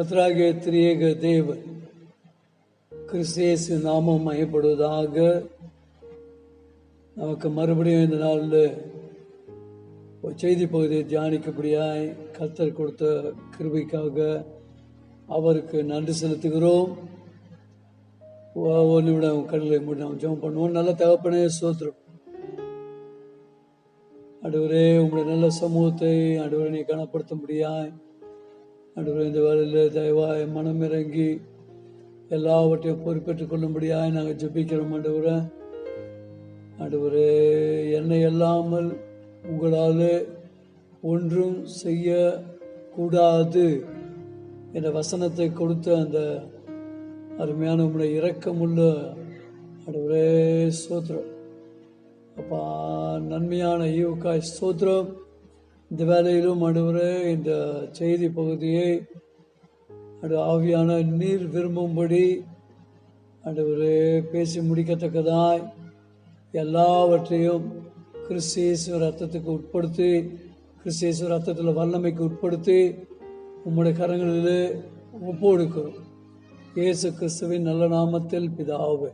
கர்த்தராகிய திரியேக தேவன் கிறிஸ்து இயேசு நாமம் மகிமைப்படுவதாக. நமக்கு மறுபடியும் இந்த நாளில் ஒரு செய்தி பகுதியை தியானிக்கப்படியாய் கர்த்தர் கொடுத்த கிருபைக்காக அவருக்கு நன்றி செலுத்துகிறோம். ஒரு நிமிடம் கடலை மூடி நாம் ஜெபம் பண்ணுவோம். நல்ல தகப்பனே, ஸ்தோத்திரம். ஆண்டவரே, உங்களுடைய நல்ல சமூகத்தை ஆண்டவரை நீ கனப்படுத்தும்படியாய் ஆண்டவரே இந்த வேலையில் தயவாய் மனம் இறங்கி எல்லாவற்றையும் பொறுப்பேற்றுக் கொள்ளும்படியாய் நாங்கள் ஜெபிக்கிறோம். ஆண்டவரே, என்னை இல்லாமல் உங்களால் ஒன்றும் செய்யக்கூடாது என்ற வசனத்தை கொடுத்த அந்த அருமையான உங்களுடைய இரக்கமுள்ள ஆண்டவரே ஸ்தோத்திரம். அப்பா, நன்மையான ஈவுக்காய் ஸ்தோத்திரம். இந்த வேலையிலும் ஆண்டவரே இந்த செய்தி பகுதியை ஆவியான நீர் விரும்பும்படி ஆண்டவரே பேசி முடிக்கத்தக்கதாய் எல்லாவற்றையும் கிறிஸ்து இயேசு ரத்தத்துக்கு உட்படுத்தி, கிறிஸ்து இயேசு ரத்தத்தில் வல்லமைக்கு உட்படுத்தி உம்முடைய கரங்களில் ஒப்புக்கொடுக்கிறோம். இயேசு கிறிஸ்துவின் நல்ல நாமத்தில் பிதாவே,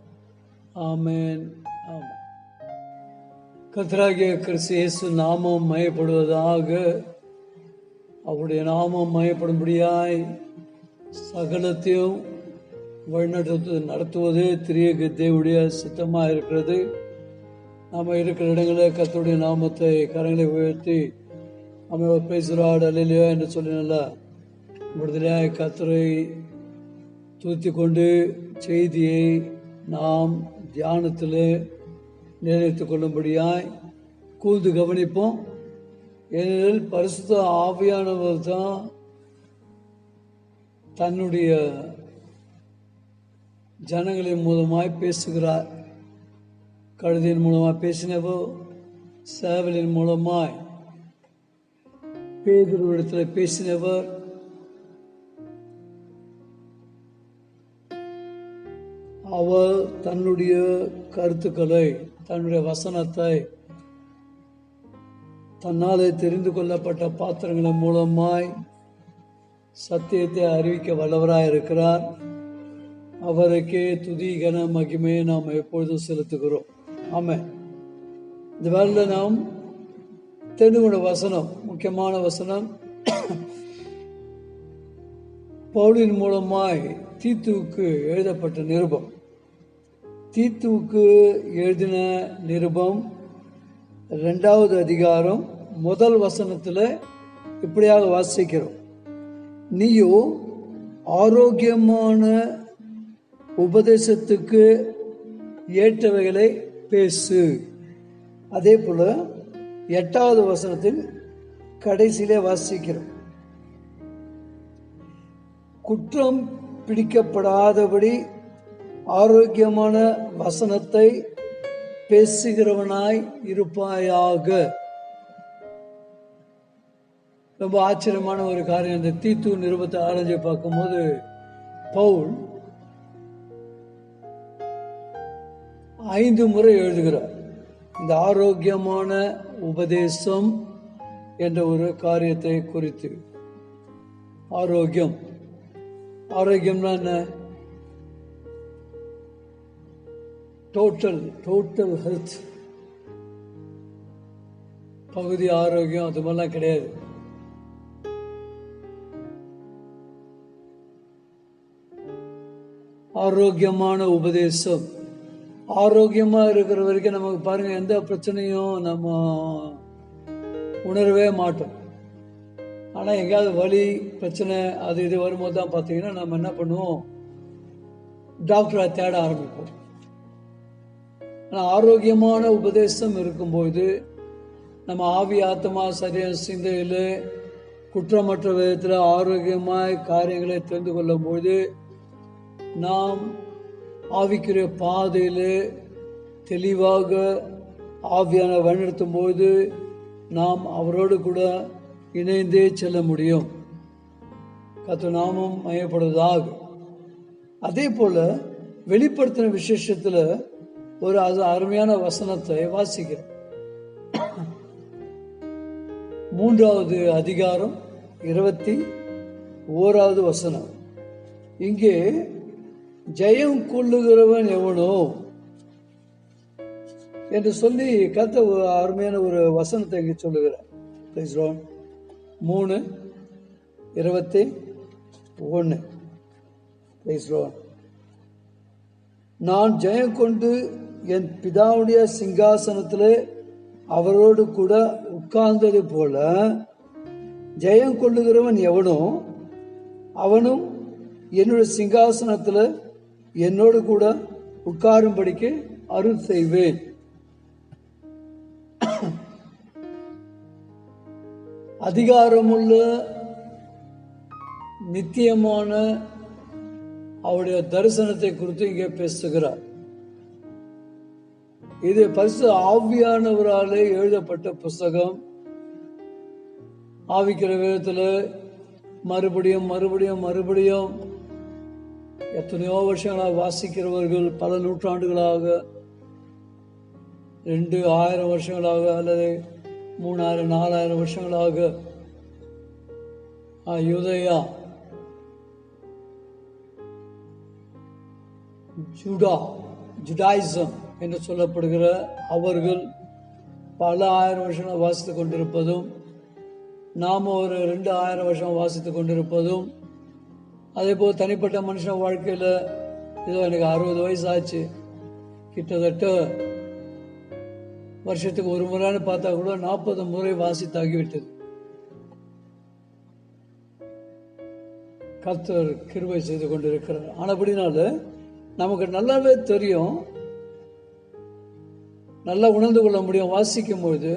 ஆமென், ஆமென். கர்த்தராகிய கிறிஸ்து இயேசு நாமம் மகிமைப்படுவதாக. அவருடைய நாமம் மகிமைப்படும்படியாய் சகலத்தையும் நடத்துவது திரியேக தேவனுடைய சித்தமாக இருக்கிறது. நம்ம இருக்கிற இடங்களில் கர்த்தருடைய நாமத்தை கரங்களை உயர்த்தி நம்ம பேசுகிறாடு அல்லையா என்று சொல்லி நல்லா விடுதலையாய் கர்த்தரை தூத்தி கொண்டு செய்தியை நாம் தியானத்தில் நிலைத்துக் கொள்ளும்படியாய் கூர்ந்து கவனிப்போம். ஏனெனில் பரிசுத்த ஆவியானவர் தான் தன்னுடைய ஜனங்களின் மூலமாய் பேசுகிறார். கழுதியின் மூலமாய் பேசினவோ, சேவலின் மூலமாய் பேதுருவிடத்தில் பேசினவர், அவர் தன்னுடைய கருத்துக்களை, தன்னுடைய வசனத்தை தன்னாலே தெரிந்து கொள்ளப்பட்ட பாத்திரங்களின் மூலமாய் சத்தியத்தை அறிவிக்க வல்லவராய் இருக்கிறார். அவருக்கே துதி கன மகிமையை நாம் எப்பொழுதும் செலுத்துகிறோம். ஆமென். இந்த வேளையில் நாம் தெரிந்து கொண்ட வசனம், முக்கியமான வசனம், பவுலின் மூலமாய் தீத்துவுக்கு எழுதப்பட்ட நிருபம். தீத்துவுக்கு எழுதின நிருபம் 2வது அதிகாரம் 1 வசனத்தில் இப்படியாக வாசிக்கிறோம். நீயோ ஆரோக்கியமான உபதேசத்துக்கு ஏற்றவைகளை பேசு. அதே போல 8வது வசனத்தில் கடைசியிலே வாசிக்கிறோம். குற்றம் பிடிக்கப்படாதபடி ஆரோக்கியமான வசனத்தை பேசுகிறவனாய் இருப்பாயாக. ரொம்ப ஆச்சரியமான ஒரு காரியம். இந்த தீத்து நிருபத்தை ஆராய்ச்சி பார்க்கும்போது பவுல் 5 முறை எழுதுகிறார் இந்த ஆரோக்கியமான உபதேசம் என்ற ஒரு காரியத்தை குறித்து. ஆரோக்கியம்னா என்ன? Total health. பகுதி ஆரோக்கியம் அது மாதிரிலாம் கிடையாது. ஆரோக்கியமான உபதேசம். ஆரோக்கியமா இருக்கிற வரைக்கும் நமக்கு பாருங்க, எந்த பிரச்சனையும் நம்ம உணரவே மாட்டோம். ஆனா எங்கேயாவது வலி பிரச்சனை அது இது வரும்போது தான் பார்த்தீங்கன்னா நம்ம என்ன பண்ணுவோம், டாக்டரை தேட ஆரம்பிப்போம். ஆனால் ஆரோக்கியமான உபதேசம் இருக்கும்போது நம்ம ஆவி ஆத்மா சரீரம் சிந்தையில் குற்றமற்ற விதத்தில் ஆரோக்கியமாய் காரியங்களை தெரிந்து கொள்ளும்போது நாம் ஆவிக்குரிய பாதையில் தெளிவாக ஆவியான வழிநடத்தும் போது நாம் அவரோடு கூட இணைந்தே செல்ல முடியும். கர்த்தர் நாமம் மகிமைப்படுவதாக. அதே போல வெளிப்படுத்தின விசேஷத்தில் ஒரு அருமையான வசனத்தை வாசிக்கிறோம். 3வது அதிகாரம் 21வது வசனம். இங்கே ஜெயம் கொள்ளுகிறவன் எவனோ என்று சொல்லி கர்த்தர் அருமையான ஒரு வசனத்தை இங்கே சொல்லுகிறார். 3:21. நான் ஜெயம் கொண்டு என் பிதாவுடைய சிங்காசனத்திலே அவரோடு கூட உட்கார்ந்தது போல ஜெயம் கொள்ளுகிறவன் எவனோ அவனும் என்னுடைய சிங்காசனத்தில் என்னோடு கூட உட்காரும்படிக்கு அருள் செய்வேன். அதிகாரமுள்ள நித்தியமான அவருடைய தரிசனத்தை குறித்து இங்கே பேசுகிறார். இது பரிசுத்த ஆவியானவராலே எழுதப்பட்ட புஸ்தகம். ஆவிக்கிற விதத்தில் மறுபடியும் மறுபடியும் மறுபடியும் எத்தனையோ வருஷங்களாக வாசிக்கிறவர்கள், பல நூற்றாண்டுகளாக, 2000 வருஷங்களாக அல்லது 3000 4000 வருஷங்களாக யூதேயா, ஜுடாயிசம் என்று சொல்லப்படுகிற அவர்கள் பல 1000 வருஷங்கள் வாசித்துக் கொண்டிருப்பதும், நாம் ஒரு 2000 வருஷம் வாசித்துக் கொண்டிருப்பதும், அதே போல் தனிப்பட்ட மனுஷ வாழ்க்கையில் ஏதோ எனக்கு 60 வயசு ஆச்சு, கிட்டத்தட்ட வருஷத்துக்கு ஒரு முறைன்னு பார்த்தா கூட 40 முறை வாசித்தாகிவிட்டது. கர்த்தர் கிருபை செய்து கொண்டிருக்கிறார். ஆனபடினால நமக்கு நல்லாவே தெரியும், நல்லா உணர்ந்து கொள்ள முடியும். வாசிக்கும் பொழுது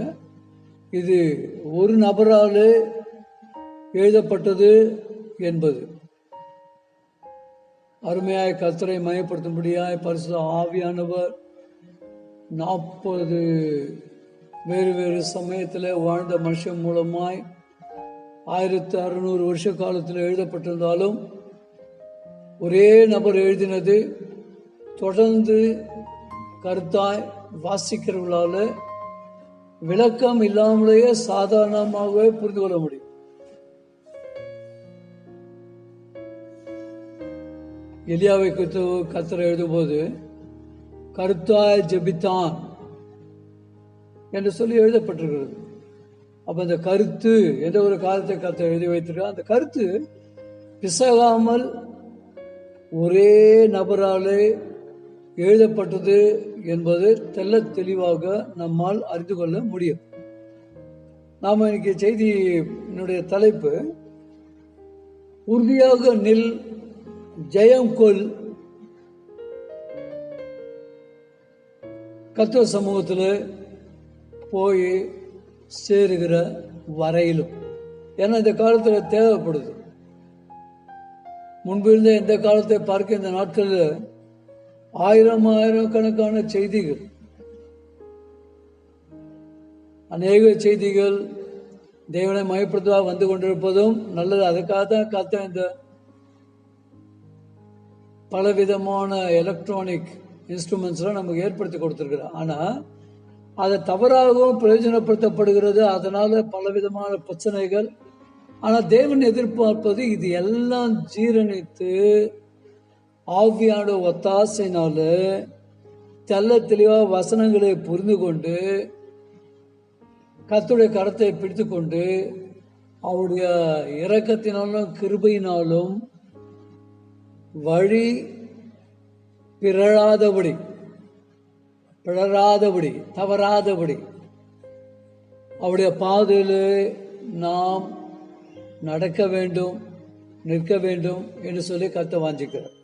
இது ஒரு நபரால் எழுதப்பட்டது என்பது. அருமையாய் கர்த்தரை மயப்படுத்தும்படியாய் பரிசுத்த ஆவியானவர் 40 வேறு வேறு சமயத்தில் வாழ்ந்த மனுஷன் மூலமாய் 1600 வருஷ காலத்தில் எழுதப்பட்டிருந்தாலும் ஒரே நபர் எழுதினது தொடர்ந்து கருத்தாய் வாசிக்கிறவர்களால விளக்கம் இல்லாமலேயே சாதாரணமாகவே புரிந்து கொள்ள முடியும். எலியாவை குறித்து கர்த்தர் எழுதும்போது கருத்தாய் ஜெபித்தான் என்று சொல்லி எழுதப்பட்டிருக்கிறது. அப்ப அந்த கருத்து எந்த ஒரு காலத்தை கர்த்தர் எழுதி வைத்திருக்கார், அந்த கருத்து பிசகாமல் ஒரே நபராலே எழுதப்பட்டது என்பது தெல்ல தெளிவாக நம்மால் அறிந்து கொள்ள முடியும். நாம் இன்னைக்கு செய்தியினுடைய தலைப்பு உறுதியாக நில், ஜெயம் கொள். கர்த்தர் சமூகத்தில் போய் சேருகிற வரையிலும், ஏன்னா இந்த காலத்தில் தேவைப்படுது. முன்பு இருந்த எந்த காலத்தை பார்க்க இந்த நாட்களில் ஆயிரக்கணக்கான செய்திகள், அநேக செய்திகள் தேவனை மயப்படுத்துவதாக வந்து கொண்டிருப்பதும் நல்லது. அதுக்காக தான் கர்த்தர் இந்த பலவிதமான எலக்ட்ரானிக் இன்ஸ்ட்ருமெண்ட்ஸ்லாம் நமக்கு ஏற்படுத்தி கொடுத்துருக்குறார். ஆனால் அதை தவறாகவும் பிரயோஜனப்படுத்தப்படுகிறது. அதனால பலவிதமான பிரச்சனைகள். ஆனால் தேவன் எதிர்பார்ப்பது இது எல்லாம் ஜீரணித்து ஆவியான ஒத்தாசையினால தெல்ல தெளிவாக வசனங்களை புரிந்து கொண்டு கர்த்தருடைய கரத்தை பிடித்து கொண்டு அவருடைய இரக்கத்தினாலும் கிருபையினாலும் வழி பிறழாதபடி, தவறாதபடி அவருடைய பாதையில் நாம் நடக்க வேண்டும், நிற்க வேண்டும் என்று சொல்லி கர்த்தர் வாஞ்சிக்கிறார்.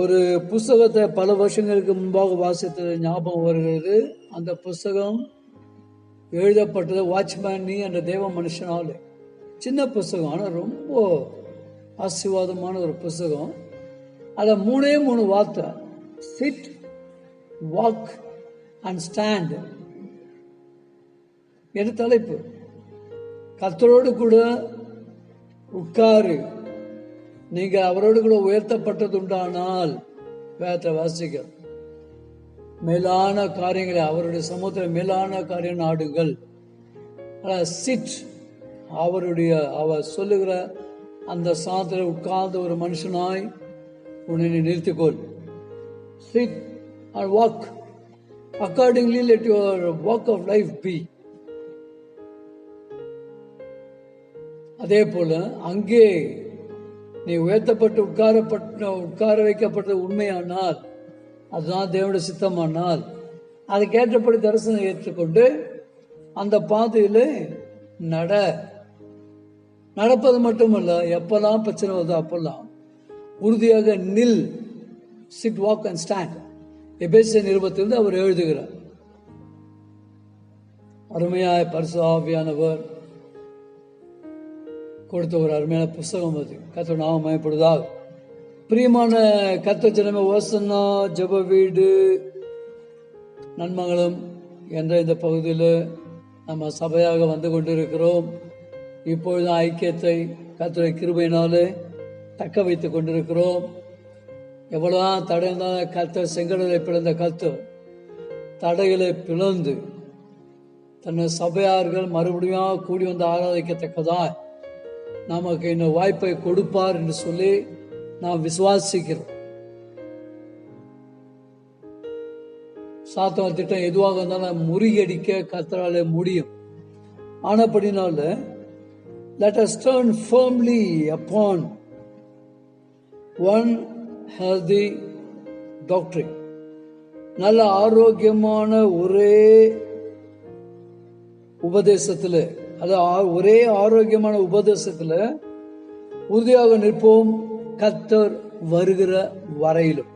ஒரு புஸ்தகத்தை பல வருஷங்களுக்கு முன்பாக வாசித்தது ஞாபகம் வருகிறது. அந்த புஸ்தகம் எழுதப்பட்டது வாட்ச்மேன் என்ற தேவ மனுஷனால். சின்ன புஸ்தகம், ஆனால் ரொம்ப ஆசீர்வாதமான ஒரு புஸ்தகம். அதில் 3 வார்த்தை, சிட், வாக் அண்ட் ஸ்டாண்ட் என்ற தலைப்பு. கர்த்தரோடு கூட உட்காரு, நீங்க அவரோடு கூட உயர்த்தப்பட்டது உண்டானால் வேதத்தை வாசிக்க மேலான காரியங்களை, அவருடைய சமூகத்தில் மேலான காரியம் நாடுங்கள். சிட், அவர் சொல்லுகிற அந்த சாதத்தில் உட்கார்ந்த ஒரு மனுஷனாய் உன்னை நிறுத்திக்கொள். Sit and walk accordingly, let your walk of life be. அதே போல அங்கே நீ உயர்த்தப்பட்டு உட்கார வைக்கப்பட்ட உண்மையானால், அதுதான் தேவனுடைய சித்தமானால், அதுக்கேற்றபடி தரிசனம் ஏற்றுக்கொண்டு அந்த பாதையில நடப்பது மட்டுமல்ல, எப்பெல்லாம் பிரச்சனை வருதோ அப்பெல்லாம் உறுதியாக நில். Sit, walk and stand. எபேசியர் நிருபத்திலிருந்து அவர் எழுதுகிறார். அருமையாய் பரிசுத்த ஆவியானவர் கொடுத்த ஒரு அருமையான புஸ்தகம் அது. கர்த்தர் நாமம் மகிமைப்படுவதாக. பிரியமான கர்த்தர் ஜனமே, ஓசன்னா ஜெப வீடு நன்மங்கலம் என்ற இந்த பகுதியில் நம்ம சபையாக வந்து கொண்டிருக்கிறோம். இப்பொழுது ஐக்கியத்தை கர்த்தருடைய கிருபையினாலே தக்க வைத்துக் கொண்டிருக்கிறோம். எவ்வளவுதான் தடை இருந்தால் கர்த்தர் செங்கடலை பிளந்த கர்த்தர் தடைகளை பிளந்து தன்னை சபையார்கள் மறுபடியும் கூடி வந்து ஆராதிக்கத்தக்கதாய் நமக்கு இந்த வாய்ப்பை கொடுப்பார் என்று சொல்லி நாம் விசுவாசிக்கிறோம். சாத்தான் திட்டம் எதுவாக இருந்தாலும் முறியடிக்க கர்த்தராலே முடியும். ஆனபடினால let us turn firmly upon one healthy doctrine. நல்ல ஆரோக்கியமான ஒரே உபதேசத்துல, ஒரே ஆரோக்கியமான உபதேசத்துல உறுதியாக நிற்போம், கர்த்தர் வருகிற வரையிலும்.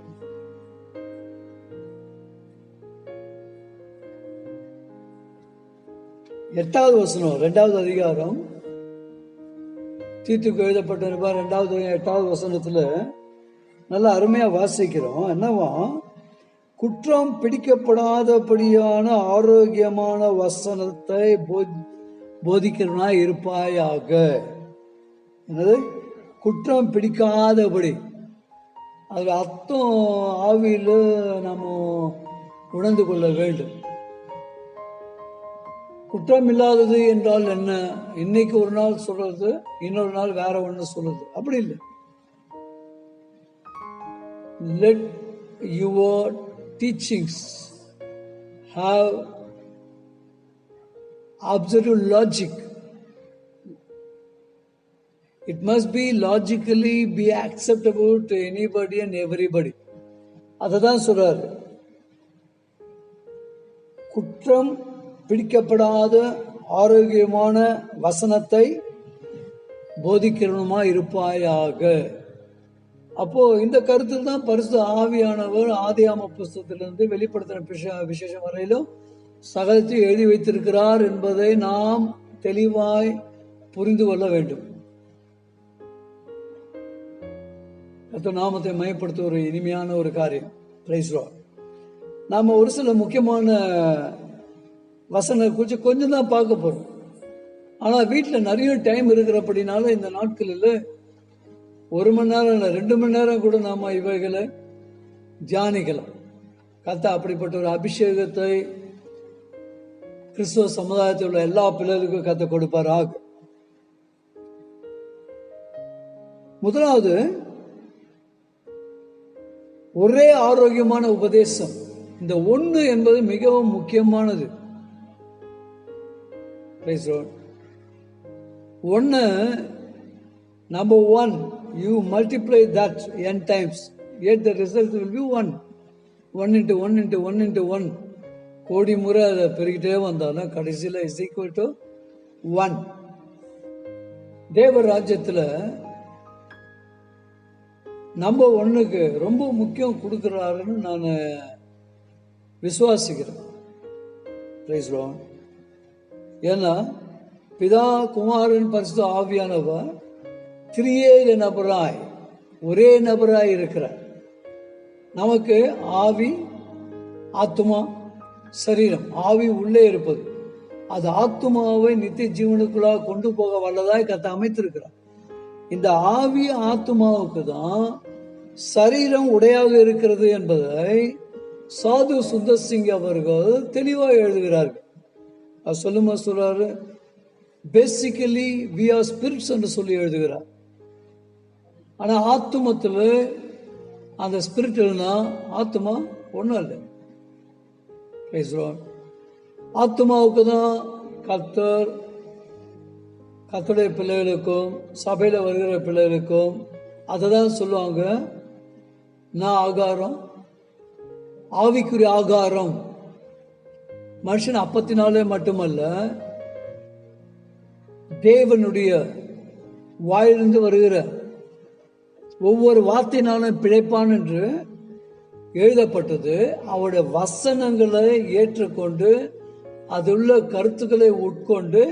எட்டாவது வசனம், 2வது அதிகாரம், தீத்துக்கு எழுதப்பட்ட 2வது 8வது வசனத்துல நல்ல அருமையா வாசிக்கிறோம். என்னவா, குற்றம் பிடிக்கப்படாதபடியான ஆரோக்கியமான வசனத்தை போதிக்கிறவனா இருப்பாயாக. என்னது? குற்றம் பிடிக்காதபடி. அது அர்த்தம் ஆவியில நம்ம உணர்ந்து கொள்ள வேண்டும். குற்றம் இல்லாதது என்றால் என்ன? இன்னைக்கு ஒரு நாள் சொல்றது, இன்னொரு நாள் வேற ஒண்ணு சொல்றது, அப்படி இல்லை. Let your teachings have absolute logic. It must be logically be acceptable to anybody and everybody. அதுதான் சொல்றாரு. குற்றம் பிடிக்கப்படாத ஆரோக்கியமான வசனத்தை போதிக்கிறவனுமா இருப்பாயாக. அப்போ இந்த கருத்தில் தான் பரிசுத்த ஆவியானவர் ஆதியாம புஸ்தகத்திலிருந்து வெளிப்படுத்தின விசேஷம் வரையிலும் சகலத்தை எழுதி வைத்திருக்கிறார் என்பதை நாம் தெளிவாய் புரிந்து கொள்ள வேண்டும். கர்த்தர் நாமத்தை மயப்படுத்த ஒரு இனிமையான ஒரு காரியம். Praise the Lord. நாம ஒரு சில முக்கியமான வசனம் குறித்து கொஞ்சம் தான் பார்க்க போறோம். ஆனா வீட்டில் நிறைய டைம் இருக்கிறபடினால இந்த நாட்களில் 1 மணி நேரம் இல்லை, 2 மணி நேரம் கூட நாம இவைகளை தியானிக்கலாம். கர்த்தர் அப்படிப்பட்ட ஒரு அபிஷேகத்தை கிறிஸ்துவ சமுதாயத்தில் உள்ள எல்லா பிள்ளைகளுக்கும் கர்த்தர் கொடுப்பாராக. முதலாவது, ஒரே ஆரோக்கியமான உபதேசம். இந்த ஒன்று என்பது மிகவும் முக்கியமானது. ஒன்னு, number 1, you multiply that n times, yet the result will be 1. 1 into 1 into 1 into 1. கோடி முறை அதை பெருகிட்டே வந்தாலும் கடைசியில் is equal to 1. தேவ ராஜ்யத்தில் நம்பர் 1க்கு ரொம்ப முக்கியம் கொடுக்கிறாருன்னு நான் விசுவாசிக்கிறேன். Praise the Lord. ஏன்னா பிதா, குமாரன், பரிசுத்த ஆவியானவர் திரியேக நபராய், ஒரே நபராய் இருக்கிறார். நமக்கு ஆவி, ஆத்மா, சரீரம். ஆவி உள்ளே இருப்பது, அது ஆத்மாவை நித்திய ஜீவனுக்குள்ளாக கொண்டு போக வல்லதாய் கர்த்தர் அமைத்திருக்கிறார். இந்த ஆவி ஆத்மாவுக்கு தான் சரீரம் உடையாக இருக்கிறது என்பதை சாது சுந்தர் சிங் அவர்கள் தெளிவாக எழுதுகிறார்கள். அது சொல்லுமா சொல்றாரு, பேசிக்கலி வி ஆர் ஸ்பிரிட்ஸ் என்று சொல்லி எழுதுகிறார். ஆனா ஆத்துமத்துல அந்த ஸ்பிரிட் இல்லைன்னா ஆத்மா ஒண்ணும் இல்லை. ஆத்மாவுக்கு தான் கர்த்தருடைய பிள்ளைகளுக்கும் சபையில வருகிற பிள்ளைகளுக்கும் அதை தான் சொல்லுவாங்க, நான் ஆகாரம், ஆவிக்குரிய ஆகாரம். மனுஷன் அப்பத்தினாலே மட்டுமல்ல, தேவனுடைய வாயிலிருந்து வருகிற ஒவ்வொரு வார்த்தையினாலும் பிழைப்பான் என்று எழுதப்பட்டது. அவருடைய வசனங்களை ஏற்றுக்கொண்டு அதுள்ள கருத்துக்களை உட்கொண்டு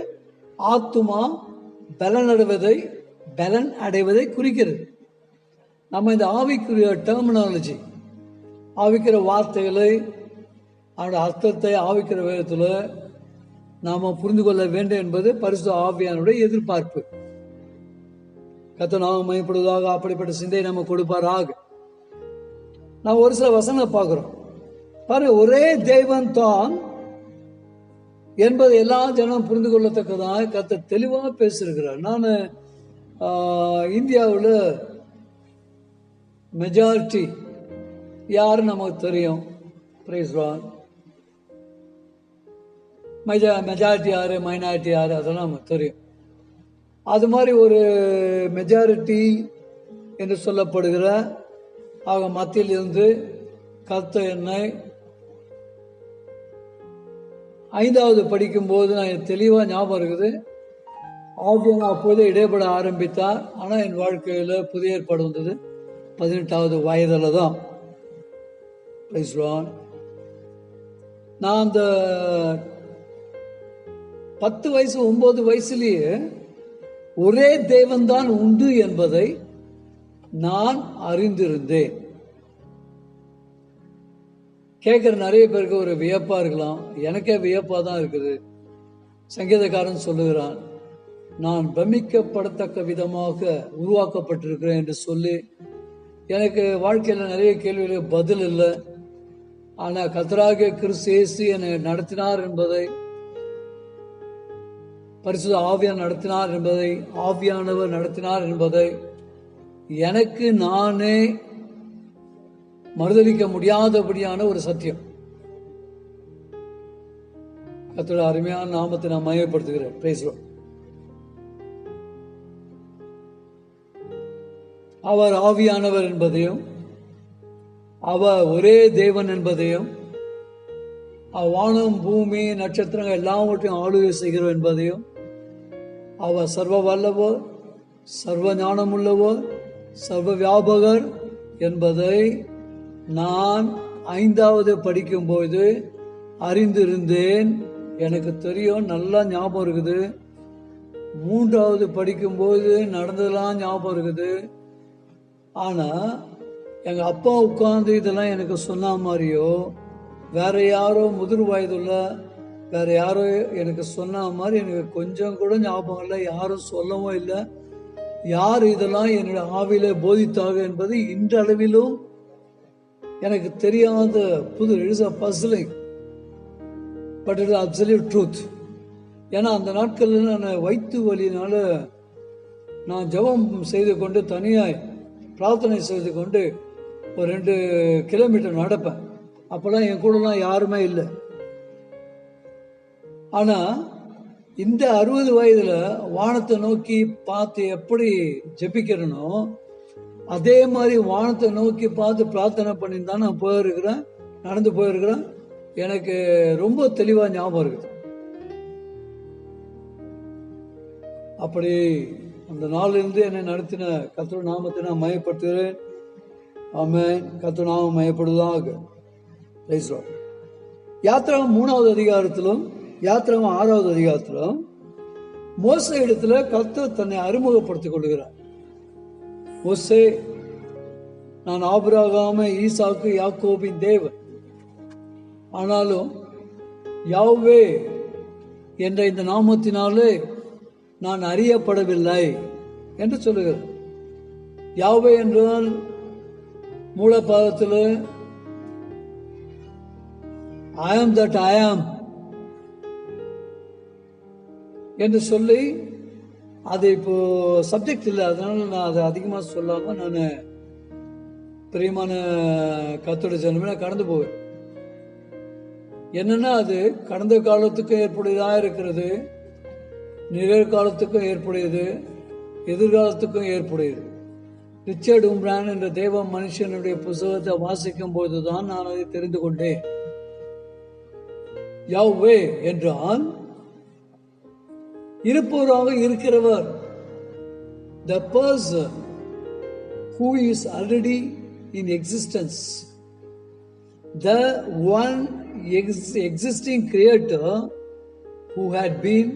ஆத்துமா பலன் அடைவதை குறிக்கிறது. நம்ம இந்த ஆவிக்குரிய டெர்மினாலஜி, ஆவிக்கிற வார்த்தைகளை, அவருடைய அர்த்தத்தை ஆவிக்கிற விதத்தில் நாம புரிந்து கொள்ள வேண்டும் என்பது பரிசுத்த ஆவியானுடைய எதிர்பார்ப்பு. கர்த்தர் நாமம் மகிமைப்படுவதாக அப்படிப்பட்ட சிந்தையை நம்ம கொடுப்பாராக. நான் ஒரு சில வசனங்களை பார்க்கிறோம் பாரு. ஒரே தெய்வன் தான் என்பது எல்லா ஜனம் புரிந்து கொள்ளத்தக்கதாக கர்த்தர் தெளிவாக பேசியிருக்கிறார். நான் இந்தியாவில் மெஜாரிட்டி யாரு நமக்கு தெரியும். மெஜாரிட்டி யாரு, மைனாரிட்டி யாரு, அதெல்லாம் நமக்கு தெரியும். அது மாதிரி ஒரு மெஜாரிட்டி என்று சொல்லப்படுகிற மத்தியில் இருந்து கர்த்தர் என்னை 5வது படிக்கும்போது நான் தெளிவாக ஞாபகம் இருக்குது. ஆவியான அப்போதே இடைப்பட ஆரம்பித்தார். ஆனால் என் வாழ்க்கையில் புதிய ஏற்பாடு வந்தது 18வது வயதில் தான். நான் அந்த 10 வயசு 9 வயசுலேயே ஒரே தேவன்தான் உண்டு என்பதை நான் அறிந்திருந்தேன். கேட்கிற நிறைய பேருக்கு ஒரு வியப்பா இருக்கலாம், எனக்கே வியப்பா தான் இருக்குது. சங்கீதக்காரன் சொல்லுகிறான், நான் பிரமிக்கப்படத்தக்க விதமாக உருவாக்கப்பட்டிருக்கிறேன் என்று சொல்லி. எனக்கு வாழ்க்கையில் நிறைய கேள்விகளுக்கு பதில் இல்லை. ஆனால் கர்த்தராகிய கிறிஸ்து இயேசு என்னை நடத்தினார் என்பதை, பரிசுத்த ஆவியானவர் நடத்தினார் என்பதை, ஆவியானவர் நடத்தினார் என்பதை எனக்கு நானே மறுதலிக்க முடியாதபடியான ஒரு சத்தியம். கர்த்தருடைய அருமையான நாமத்தை நான் மகிமைப்படுத்துகிறேன். Praise the Lord. அவர் ஆவியானவர் என்பதையும், அவர் ஒரே தேவன் என்பதையும், வானம் பூமி நட்சத்திரங்கள் எல்லாவற்றையும் ஆளுகை செய்கிறோம் என்பதையும், அவர் சர்வ வல்லவர், சர்வ ஞானமுள்ளவர், சர்வ வியாபகர் என்பதை நான் 5வது படிக்கும்போது அறிந்திருந்தேன். எனக்கு தெரியும், நல்லா ஞாபகம் இருக்குது. 3வது படிக்கும்போது நடந்ததெல்லாம் ஞாபகம் இருக்குது. ஆனா எங்க அப்பா உட்கார்ந்து இதெல்லாம் எனக்கு சொன்ன மாதிரியோ, வேற யாரோ முதிர் வயதுள்ள வேற யாரோ எனக்கு சொன்ன மாதிரி எனக்கு கொஞ்சம் கூட ஞாபகம் இல்லை. யாரும் சொல்லவும் இல்லை. யார் இதெல்லாம் என்னுடைய ஆவியில போதித்தாக என்பது இன்றளவிலும் எனக்கு தெரியாத புது. It is a bustling, but it is absolute truth. ஏன்னா அந்த நாட்களில் நான் வயிற்று வலியினால நான் ஜெபம் செய்து கொண்டு தனியாய் பிரார்த்தனை செய்து கொண்டு ஒரு 2 கிலோமீட்டர் நடப்பேன். அப்போல்லாம் என் கூடலாம் யாருமே இல்லை. ஆனா இந்த 60 வயதுல வானத்தை நோக்கி பார்த்து எப்படி ஜெபிக்கிறனோ அதே மாதிரி வானத்தை நோக்கி பார்த்து பிரார்த்தனை பண்ணி தான் நான் போயிருக்கிறேன், நடந்து போயிருக்கிறேன். எனக்கு ரொம்ப தெளிவா ஞாபகம் இருக்குது. அப்படி அந்த நாளிலிருந்து என்னை நடத்தின கர்த்தர் நாமத்தை நான் மகிமைப்படுத்துகிறேன். ஆமென். கர்த்தர் நாமம் மகிமைப்படுவதாக. Praise the Lord. யாத்திராகமம் 3வது அதிகாரத்திலும் யாத்திராகமம் 6வது அதிகாரத்திலும் மோசே இடத்துல கர்த்தர் தன்னை அறிமுகப்படுத்திக் கொள்கிறார். மோசே, நான் ஆபிரகாம், ஈசாக்கு, யாக்கோபின் தேவன், ஆனாலும் யாவே என்ற இந்த நாமத்தினாலே நான் அறியப்படவில்லை என்று சொல்லுகிறார். யாவே என்றால் மூலபாதத்தில் I am that I am என்று சொல்லி அது இப்போ சப்ஜெக்ட் இல்லை, அதனால நான் அதை அதிகமாக சொல்லாம நான் பிரியமான கர்த்தருடைய ஜனமே கடந்து போவேன். என்னன்னா அது கடந்த காலத்துக்கும் ஏற்புடையதாக இருக்கிறது, நிகழ்காலத்துக்கும் ஏற்புடையது, எதிர்காலத்துக்கும் ஏற்புடையது. ரிச்சர்ட் உம்ரான் என்ற தேவ மனுஷனுடைய புத்தகத்தை வாசிக்கும் போதுதான் நான் அதை தெரிந்து கொண்டேன். யாவே என்றால் இருப்பவராக இருக்கிறவர், the person who is already in existence, the one existing creator who had been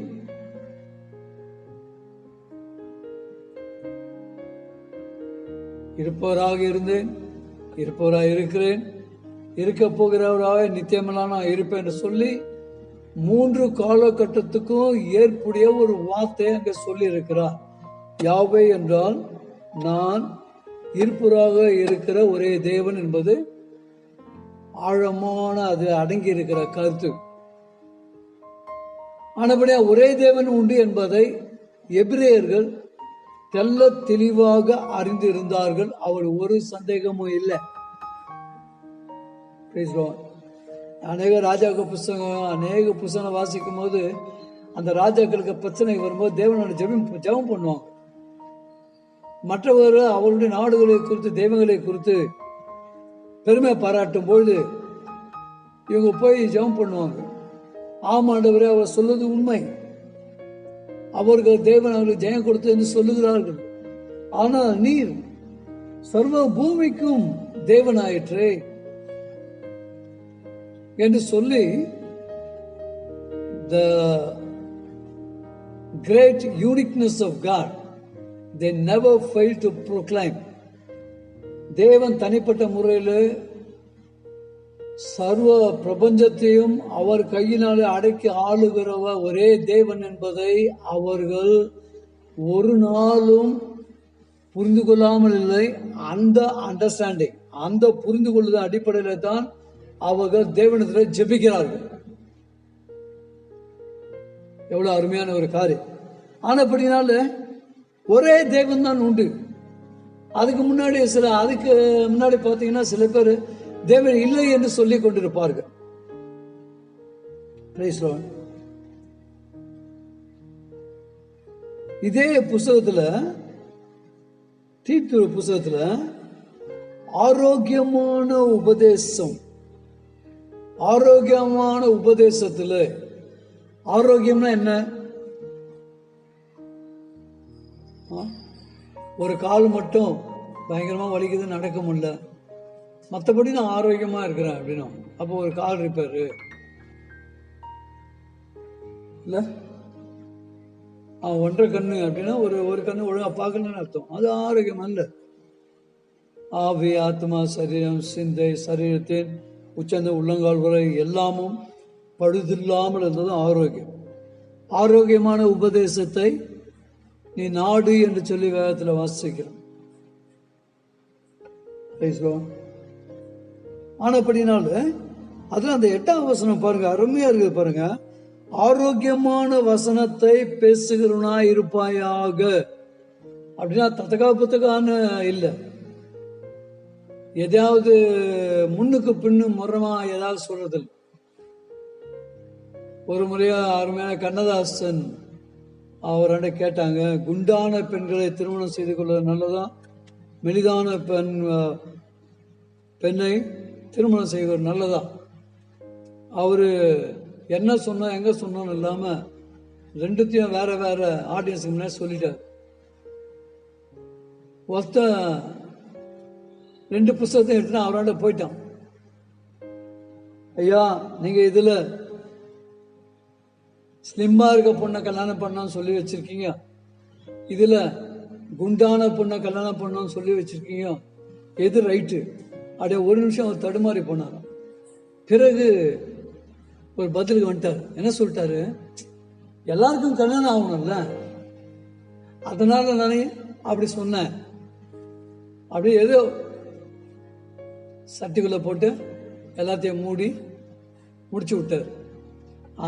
இருப்பவராக இருந்தேன், இருப்பவராக இருக்கிறேன், இருக்க போகிறவராக நித்தியமெல்லாம் நான் இருப்பேன் என்று சொல்லி 3 காலகட்டத்துக்கும் ஏற்புடைய ஒரு வார்த்தையை அங்கே சொல்லி இருக்கிறார். யாவே என்றால் நான் இருப்பவராக இருக்கிற ஒரே தேவன் என்பது ஆழமான அது அடங்கி இருக்கிற கருத்து. ஆனபடியா ஒரே தேவன் உண்டு என்பதை எபிரேயர்கள் தெல்ல தெளிவாக அறிந்திருந்தார்கள். அவர் ஒரு சந்தேகமும் இல்லை. அநேக ராஜாக்கள் புஸ்தகம், அநேக புஸ்தகம் வாசிக்கும் போது அந்த ராஜாக்களுக்கு பிரச்சனை வரும்போது தேவனோட ஜெபம் பண்ணுவாங்க. மற்றவர் அவருடைய நாடுகளை குறித்து, தெய்வங்களை குறித்து பெருமை பாராட்டும் பொழுது இவங்க போய் ஜெபம் பண்ணுவாங்க. ஆமாண்டவரே, அவர் சொல்வது உண்மை, அவர்கள் தேவன் அவர்களுக்கு ஜெயம் கொடுத்து என்று சொல்லுகிறார்கள். ஆனால் நீர் சர்வ பூமிக்கும் தேவனாயிற்றே என்று சொல்லி the great uniqueness of God they never fail to proclaim. தேவன் தனிப்பட்ட முறையில் சர்வ பிரபஞ்சத்தையும் அவர் கையினாலே அடக்கி ஆளுகிறவ ஒரே தேவன் என்பதை அவர்கள் ஒரு நாளும் புரிந்து கொள்ளாமல் இல்லை. அந்த அண்டர்ஸ்டாண்டிங், அந்த புரிந்து கொள்ளுதல் அடிப்படையில் தான் அவர்கள் தேவனிடத்தில் ஜெபிக்கிறார்கள். எவ்வளவு அருமையான ஒரு காரியம். ஆனப்படினால ஒரே தேவன் தான் உண்டு. அதுக்கு முன்னாடி பார்த்தீங்கன்னா சில பேர் தேவன் இல்லை என்று சொல்லிக் கொண்டிருப்பார்கள். இதே புஸ்தகத்துல, தீத்து புஸ்தகத்துல ஆரோக்கியமான உபதேசம், ஆரோக்கியமான உபதேசத்துல, ஆரோக்கியம்னா என்ன? ஒரு கால் மட்டும் பயங்கரமா வலிக்குது, நடக்க முடியல, மற்றபடி நான் ஆரோக்கியமா இருக்கிறேன் அப்படின்னா அப்போ ஒரு கால் ரிப்பேரு இல்ல, ஒன்றரை கண்ணு அப்படின்னா ஒரு கண்ணு ஒழுங்கா பார்க்கணும்னு அர்த்தம். அது ஆரோக்கியம் அல்ல. ஆவி, ஆத்மா, சரீரம், சிந்தை, சரீரத்தின் உச்சந்த உள்ளங்கால் வரை எல்லாமும் பழுதில்லாமல் இருந்ததும் ஆரோக்கியம். ஆரோக்கியமான உபதேசத்தை நீ நாடு என்று சொல்லி வேதத்தில் வாசிக்கிறோம். ஆனப்படினால அதுல அந்த 8ஆம் வசனம் பாருங்க, அருமையா இருக்கு பாருங்க. ஆரோக்கியமான வசனத்தை பேசுகிறவனா இருப்பாயாக அப்படின்னா தத்தகா புத்தகான்னு இல்லை, எதையாவது முன்னுக்கு பின்னு முறமா ஏதாவது சொல்றது. ஒரு முறையா அருமையான கண்ணதாசன் அவர்கிட்ட கேட்டாங்க, குண்டான பெண்களை திருமணம் செய்து கொள்வது நல்லதா, மெலிதான பெண்ணை திருமணம் செய்வது நல்லதா? அவரு என்ன சொன்னா எங்க சொன்னோன்னு இல்லாம ரெண்டுத்தையும் வேற வேற ஆடியன்ஸுக்கு முன்னாடி சொல்லிட்டார். ஒருத்த 2 புஸ்தகத்தை எடுத்துட்டு அவராண்ட போயிட்டான். ஐயா, நீங்க இதுல ஸ்லிம்மா இருக்க பொண்ணை கல்யாணம் பண்ணான்னு சொல்லி வச்சிருக்கீங்க, இதுல குண்டான பொண்ணை கல்யாணம் பண்ணான்னு சொல்லி வச்சிருக்கீங்க, எது ரைட்டு? அப்படியே ஒரு நிமிஷம் அவர் தடுமாறி போனார். பிறகு ஒரு பதிலுக்கு வந்துட்டார். என்ன சொல்லிட்டாரு? எல்லாருக்கும் கல்யாணம் ஆகணும்ல, அதனால நானே அப்படி சொன்னேன். அப்படி ஏதோ சட்டிக்குள்ள போட்டு எல்லாத்தையும் மூடி முடிச்சு விட்டார்.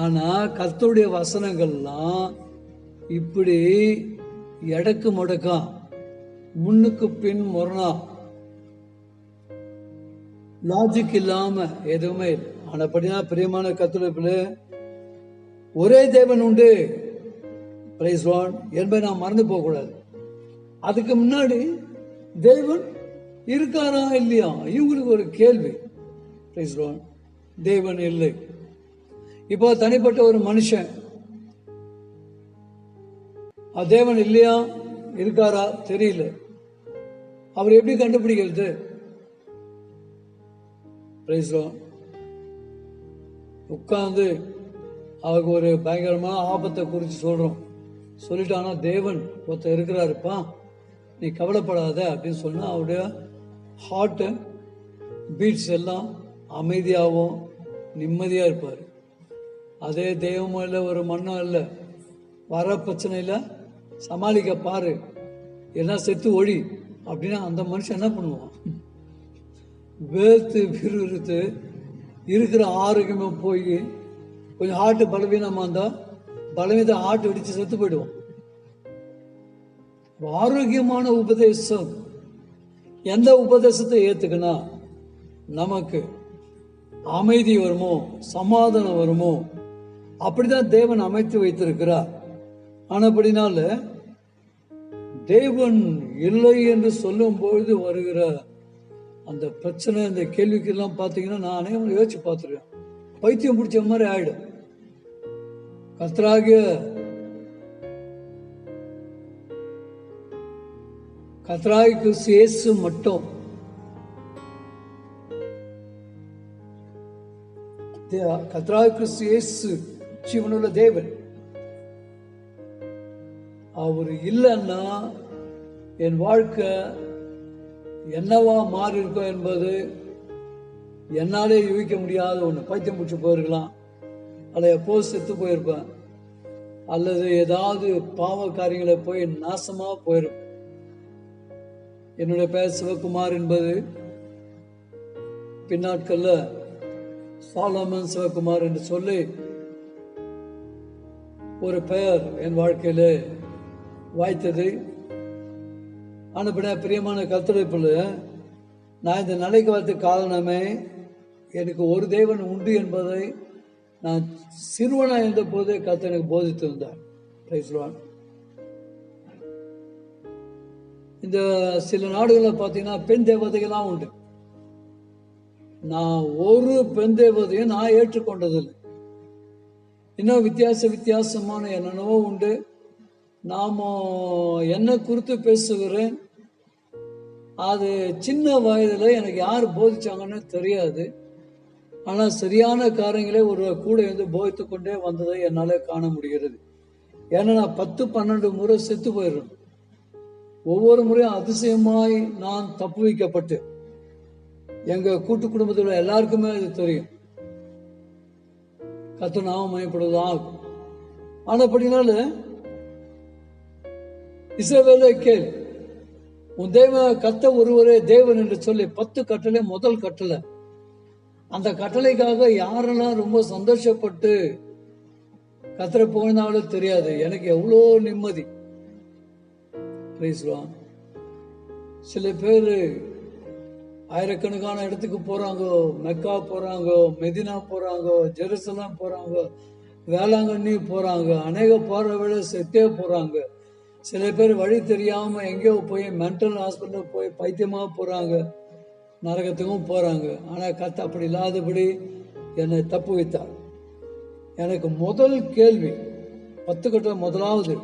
ஆனா கர்த்தருடைய வசனங்கள்லாம் இப்படி எடக்கு முடக்கா, முன்னுக்கு பின் முரணா, லாஜிக் இல்லாம எதுவுமே இல்லை. ஆனப்படினா பிரியமான கர்த்தருக்குள்ளே ஒரே தேவன் உண்டு பிரைஸ் லார்ட் என்பதை நாம் மறந்து போக கூடாது. அதுக்கு முன்னாடி தேவன் இருக்காரா இல்லையா, இவங்களுக்கு ஒரு கேள்வி. பிரைஸ் லார்ட், தேவன் இல்லை. இப்போ தனிப்பட்ட ஒரு மனுஷன் தேவன் இல்லையா இருக்காரா தெரியல, அவர் எப்படி கண்டுபிடிக்கிறது? உட்கார்ந்து அவருக்கு ஒரு பயங்கரமான ஆபத்தை குறித்து சொல்றோம். சொல்லிட்டானா தேவன் ஒருத்தர் இருக்கிறாருப்பா, நீ கவலைப்படாத அப்படின்னு சொன்னா அவருடைய ஹார்ட் பீட்ஸ் எல்லாம் அமைதியாகவும் நிம்மதியா இருப்பார். அதே தெய்வமும் இல்லை, ஒரு மண்ணும் இல்லை, வர பிரச்சனையில சமாளிக்க பாரு, எல்லாம் செத்து ஒழி அப்படின்னா அந்த மனுஷன் என்ன பண்ணுவான்? வேர்த்து விறுவிறுத்து இருக்கிற ஆரோக்கியமா போய் கொஞ்சம் ஹார்ட் பலவீனமா இருந்தா பலவீனத்தை ஹார்ட் வெடிச்சு செத்து போயிடுவோம். ஆரோக்கியமான உபதேசம், எந்த உபதேசத்தை ஏத்துக்கனா நமக்கு அமைதி வருமோ, சமாதானம் வருமோ, அப்படிதான் தேவன் அமைத்து வைத்திருக்கிறார். ஆனபடினால தேவன் இல்லை என்று சொல்லும் பொழுது வருகிற அந்த பிரச்சனை, இந்த கேள்விக்கெல்லாம் பார்த்தீங்கன்னா நானே யோசிச்சு பார்த்துருக்கேன், பைத்தியம் பிடிச்ச மாதிரி ஆயிடும். கர்த்தராகிய கிறிஸ்து இயேசு மட்டும் கர்த்தராகிய கிறிஸ்து இயேசு ஜீவனுள்ள தேவன். அவர் இல்லைன்னா என் வாழ்க்கை என்னவா மாறி இருக்கோ என்பது என்னாலே யூகிக்க முடியாத ஒன்று. பைத்தியம் பிடிச்சி போயிருக்கலாம், அல்லது எப்போ செத்து போயிருப்பேன், அல்லது ஏதாவது பாவ காரியங்களை போய் நாசமா போயிருப்பேன். என்னுடைய பெயர் சிவகுமார் என்பது பின்னாட்கள்ல சாலமன் சிவகுமார் என்று சொல்லி ஒரு பெயர் என் வாழ்க்கையில வாய்த்தது. ஆனப்படியா பிரியமான கர்த்தருக்குள்ள நான் இந்த நிலைக்கு வரதுக்கு காரணமே எனக்கு ஒரு தேவன் உண்டு என்பதை நான் சிறுவனா இருந்த போதே கர்த்தர் எனக்கு போதித்து வந்தார். இந்த சில நாடுகளில் பார்த்தீங்கன்னா பெண் தேவதைகள்லாம் உண்டு. நான் ஒரு பெண் தேவதையும் நான் ஏற்றுக்கொண்டதில்லை. இன்னும் வித்தியாசமான என்னென்னவோ உண்டு. நாம என்ன குறித்து பேசுகிறேன், அது சின்ன வயதுல எனக்கு யார் போதிச்சாங்கன்னு தெரியாது. ஆனா சரியான காரியங்களே ஒரு கூட இருந்து போதித்து கொண்டே வந்ததை என்னால காண முடிகிறது. ஏன்னா நான் 10-12 முறை செத்து போயிடுறேன். ஒவ்வொரு முறையும் அதிசயமாய் நான் தப்பு வைக்கப்பட்டு, எங்க கூட்டு குடும்பத்தில் எல்லாருக்குமே அது தெரியும். கர்த்தர் நாமம் மகிமைப்படுவதாக. ஆனபடினால இஸ்ரவேலே கேள், உன் தேவன் கர்த்தர் ஒருவரே தேவன் என்று சொல்லி 10 கட்டளை முதல் கட்டளை. அந்த கட்டளைக்காக யாரெல்லாம் ரொம்ப சந்தோஷப்பட்டு கர்த்தரை போனாலும் தெரியாது எனக்கு எவ்வளோ நிம்மதி. சில பேர் ஆயிரக்கணக்கான இடத்துக்கு போறாங்க, மெக்கா போறாங்க, மெதினா போறாங்க, ஜெருசலம் போறாங்க, வேளாங்கண்ணி போறாங்க, அநேக போற விட செத்தே போறாங்க. சில பேர் வழி தெரியாம எங்கேயோ போய் மென்டல் ஹாஸ்பிட்டல் போய் பைத்தியமா போறாங்க, நரகத்துக்கும் போறாங்க. ஆனா கர்த்தர் அப்படி இல்லாதபடி என்னை தப்பு வைத்தார். எனக்கு முதல் கேள்வி 10 கட்ட முதலாவது,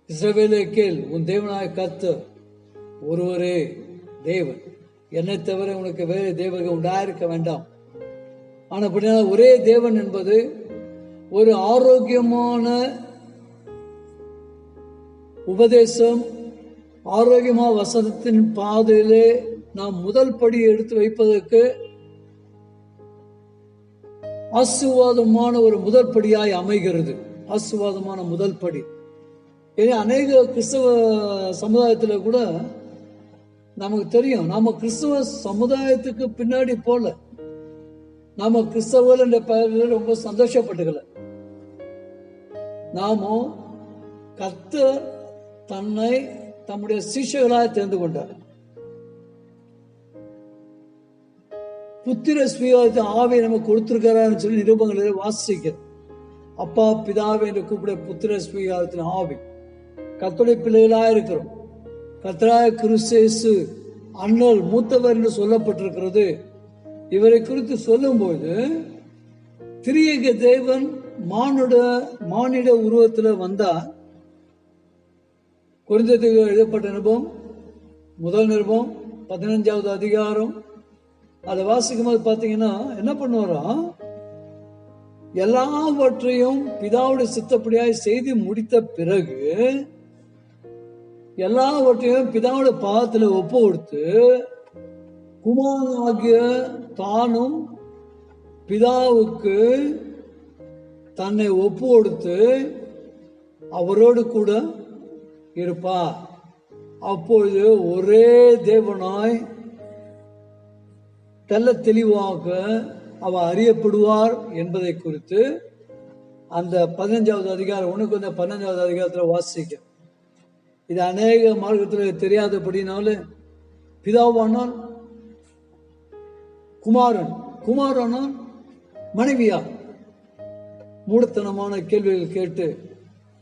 இஸ்ரவேலே கேள், உன் தேவனாய கர்த்தர் ஒருவரே தேவன், என்னை தவிர உனக்கு வேறு தேவர்கள் உண்டாயிருக்க வேண்டாம். ஆனா ஒரே தேவன் என்பது ஒரு ஆரோக்கியமான உபதேசம், ஆரோக்கியமான வசனத்தின் பாதையிலே நாம் முதல் படி எடுத்து வைப்பதற்கு ஆசீர்வாதமான ஒரு முதல் படியாய் அமைகிறது. ஆசீர்வாதமான முதல் படி. அநேக கிறிஸ்தவ சமுதாயத்துல கூட நமக்கு தெரியும், நாம கிறிஸ்தவ சமுதாயத்துக்கு பின்னாடி போல, நாம கிறிஸ்தவர்கள் என்ற பெயரில் ரொம்ப சந்தோஷப்பட்டுக்கல. நாம கர்த்தர் தன்னை தம்முடைய சிஷ்யர்களாய் தெரிந்து கொண்டார். புத்திர ஸ்வீகாரத்தை ஆவியை நமக்கு கொடுத்திருக்கிறான்னு சொல்லி நிருபங்களை வாசிக்கிறோம். அப்பா பிதாவை என்று கூப்பிட புத்திர ஸ்வீகாரத்தின் ஆவி. கர்த்தருடைய பிள்ளைகளாக இருக்கிறோம். கர்த்தராய கிறிஸ்து அண்ணல் மூத்தவர் என்று சொல்லப்பட்டிருக்கிறது. இவரை குறித்து சொல்லும்போது திரியேக தேவன் மானிட உருவத்தில் வந்தார். கொரிந்தியருக்கு எழுதப்பட்ட நிருபம், முதல் நிருபம் 15வது அதிகாரம். அதை வாசிக்கும் போது பாத்தீங்கன்னா என்ன பண்ணுவாராம், எல்லாவற்றையும் பிதாவுடைய சித்தப்படியாய் செய்து முடித்த பிறகு எல்லாவற்றையும் பிதாவுடைய பாதத்துல ஒப்பு கொடுத்து குமாரனாகிய தானும் பிதாவுக்கு தன்னை ஒப்பு கொடுத்து அவரோடு கூட இருப்பார். அப்பொழுது ஒரே தேவனாய் தெல்ல தெளிவாக அவர் அறியப்படுவார் என்பதை குறித்து அந்த 15வது அதிகாரம், உனக்கு வந்து 15வது அதிகாரத்தில் வாசிக்க. இது அநேக மார்க்கத்தில் தெரியாதபடினால பிதாவானால் குமாரனால் மனைவியா மூடத்தனமான கேள்விகள் கேட்டு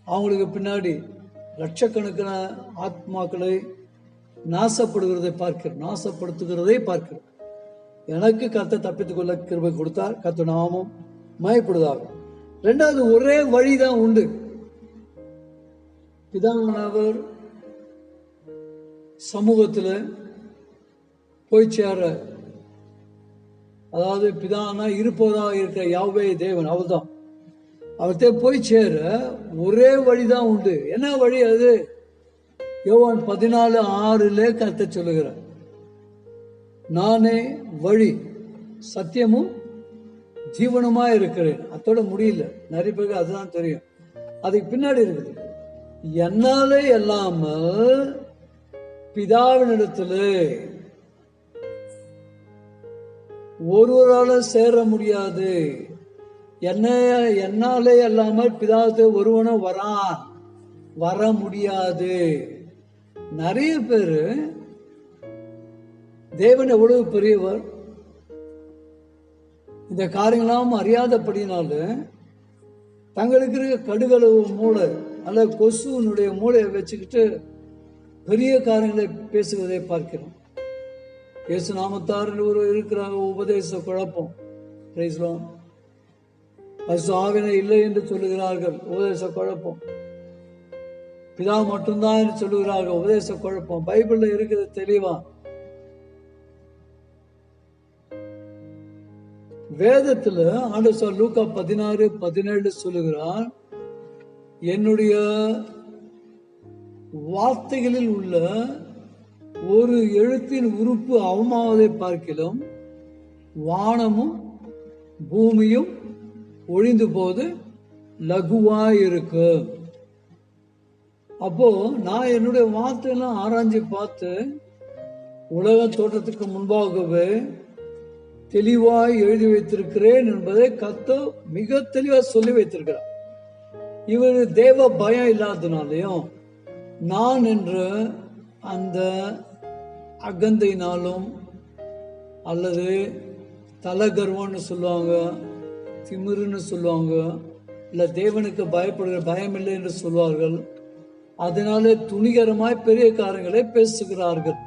அவங்களுக்கு பின்னாடி லட்சக்கணக்கான ஆத்மாக்களை நாசப்படுத்துகிறதை பார்க்கிறோம். எனக்கு கர்த்தர் தப்பித்துக் கொள்ள கிருபை கொடுத்தார். கர்த்தர் நாமம் மயப்படுதாக. ரெண்டாவது, ஒரே வழிதான் உண்டு. பிதாவானவர் சமூகத்துல போய் சேர, அதாவது பிதானா இருப்பதாக இருக்கிற யாவே தேவன் அவர்தான், அவர்கிட்ட போய் சேர ஒரே வழிதான் உண்டு. என்ன வழி அது? யோவான் 14:6 கர்த்தர் சொல்லுகிறார், நானே வழி சத்தியமும் ஜீவனுமா இருக்கிறேன். அதோட முடியல. நிறைய பேருக்கு அதுதான் தெரியும். அதுக்கு பின்னாடி இருக்குது, என்னாலே இல்லாமல் பிதாவினிடத்துல ஒருவரால சேர முடியாது. என்னாலே இல்லாமல் பிதாவுக்கு ஒருவனும் வர முடியாது. நிறைய பேரு தேவன் எவ்வளவு பெரியவர், இந்த காரியங்களாம் அறியாதபடினால தங்களுக்கு இருக்க கடுகளவு மூளை அல்ல கொசுனுடைய மூளையை வச்சுக்கிட்டு பெரிய காரியங்களை பேசுவதை பார்க்கிறோம். இயேசு நாமத்தார் ஒரு இருக்கிற உபதேச குழப்பம், ஆவினை இல்லை என்று சொல்லுகிறார்கள், உபதேச குழப்பம். பிதா மட்டும்தான் என்று சொல்லுகிறார்கள், உபதேச குழப்பம். பைபிள்ல இருக்கிறது தெளிவா. வேதத்துல ஆண்டவர் லூக்கா 16:17 சொல்லுகிறார், என்னுடைய வார்த்தைகளில் உள்ள ஒரு எழுத்தின் உறுப்பு அவமாவதை பார்க்கிலும் வானமும் பூமியும் ஒழிந்து போது லகுவாயிருக்கு. அப்போ நான் என்னுடைய வார்த்தையெல்லாம் ஆராய்ச்சி பார்த்து உலக தோற்றத்துக்கு முன்பாகவே தெளிவாய் எழுதி வைத்திருக்கிறேன் என்பதை கர்த்தர் மிக தெளிவா சொல்லி வைத்திருக்கிறார். இவர் தேவ பயம் இல்லாதனாலையும் நான் என்ற அந்த அகந்தையினாலும் அல்லது தலகர்வம்னு சொல்லுவாங்க, திமிருன்னு சொல்லுவாங்க, இல்ல தேவனுக்கு பயப்படுகிற பயம் இல்லை என்று சொல்வார்கள். அதனால துணிகரமாய் பெரிய காரியங்களை பேசுகிறார்கள்.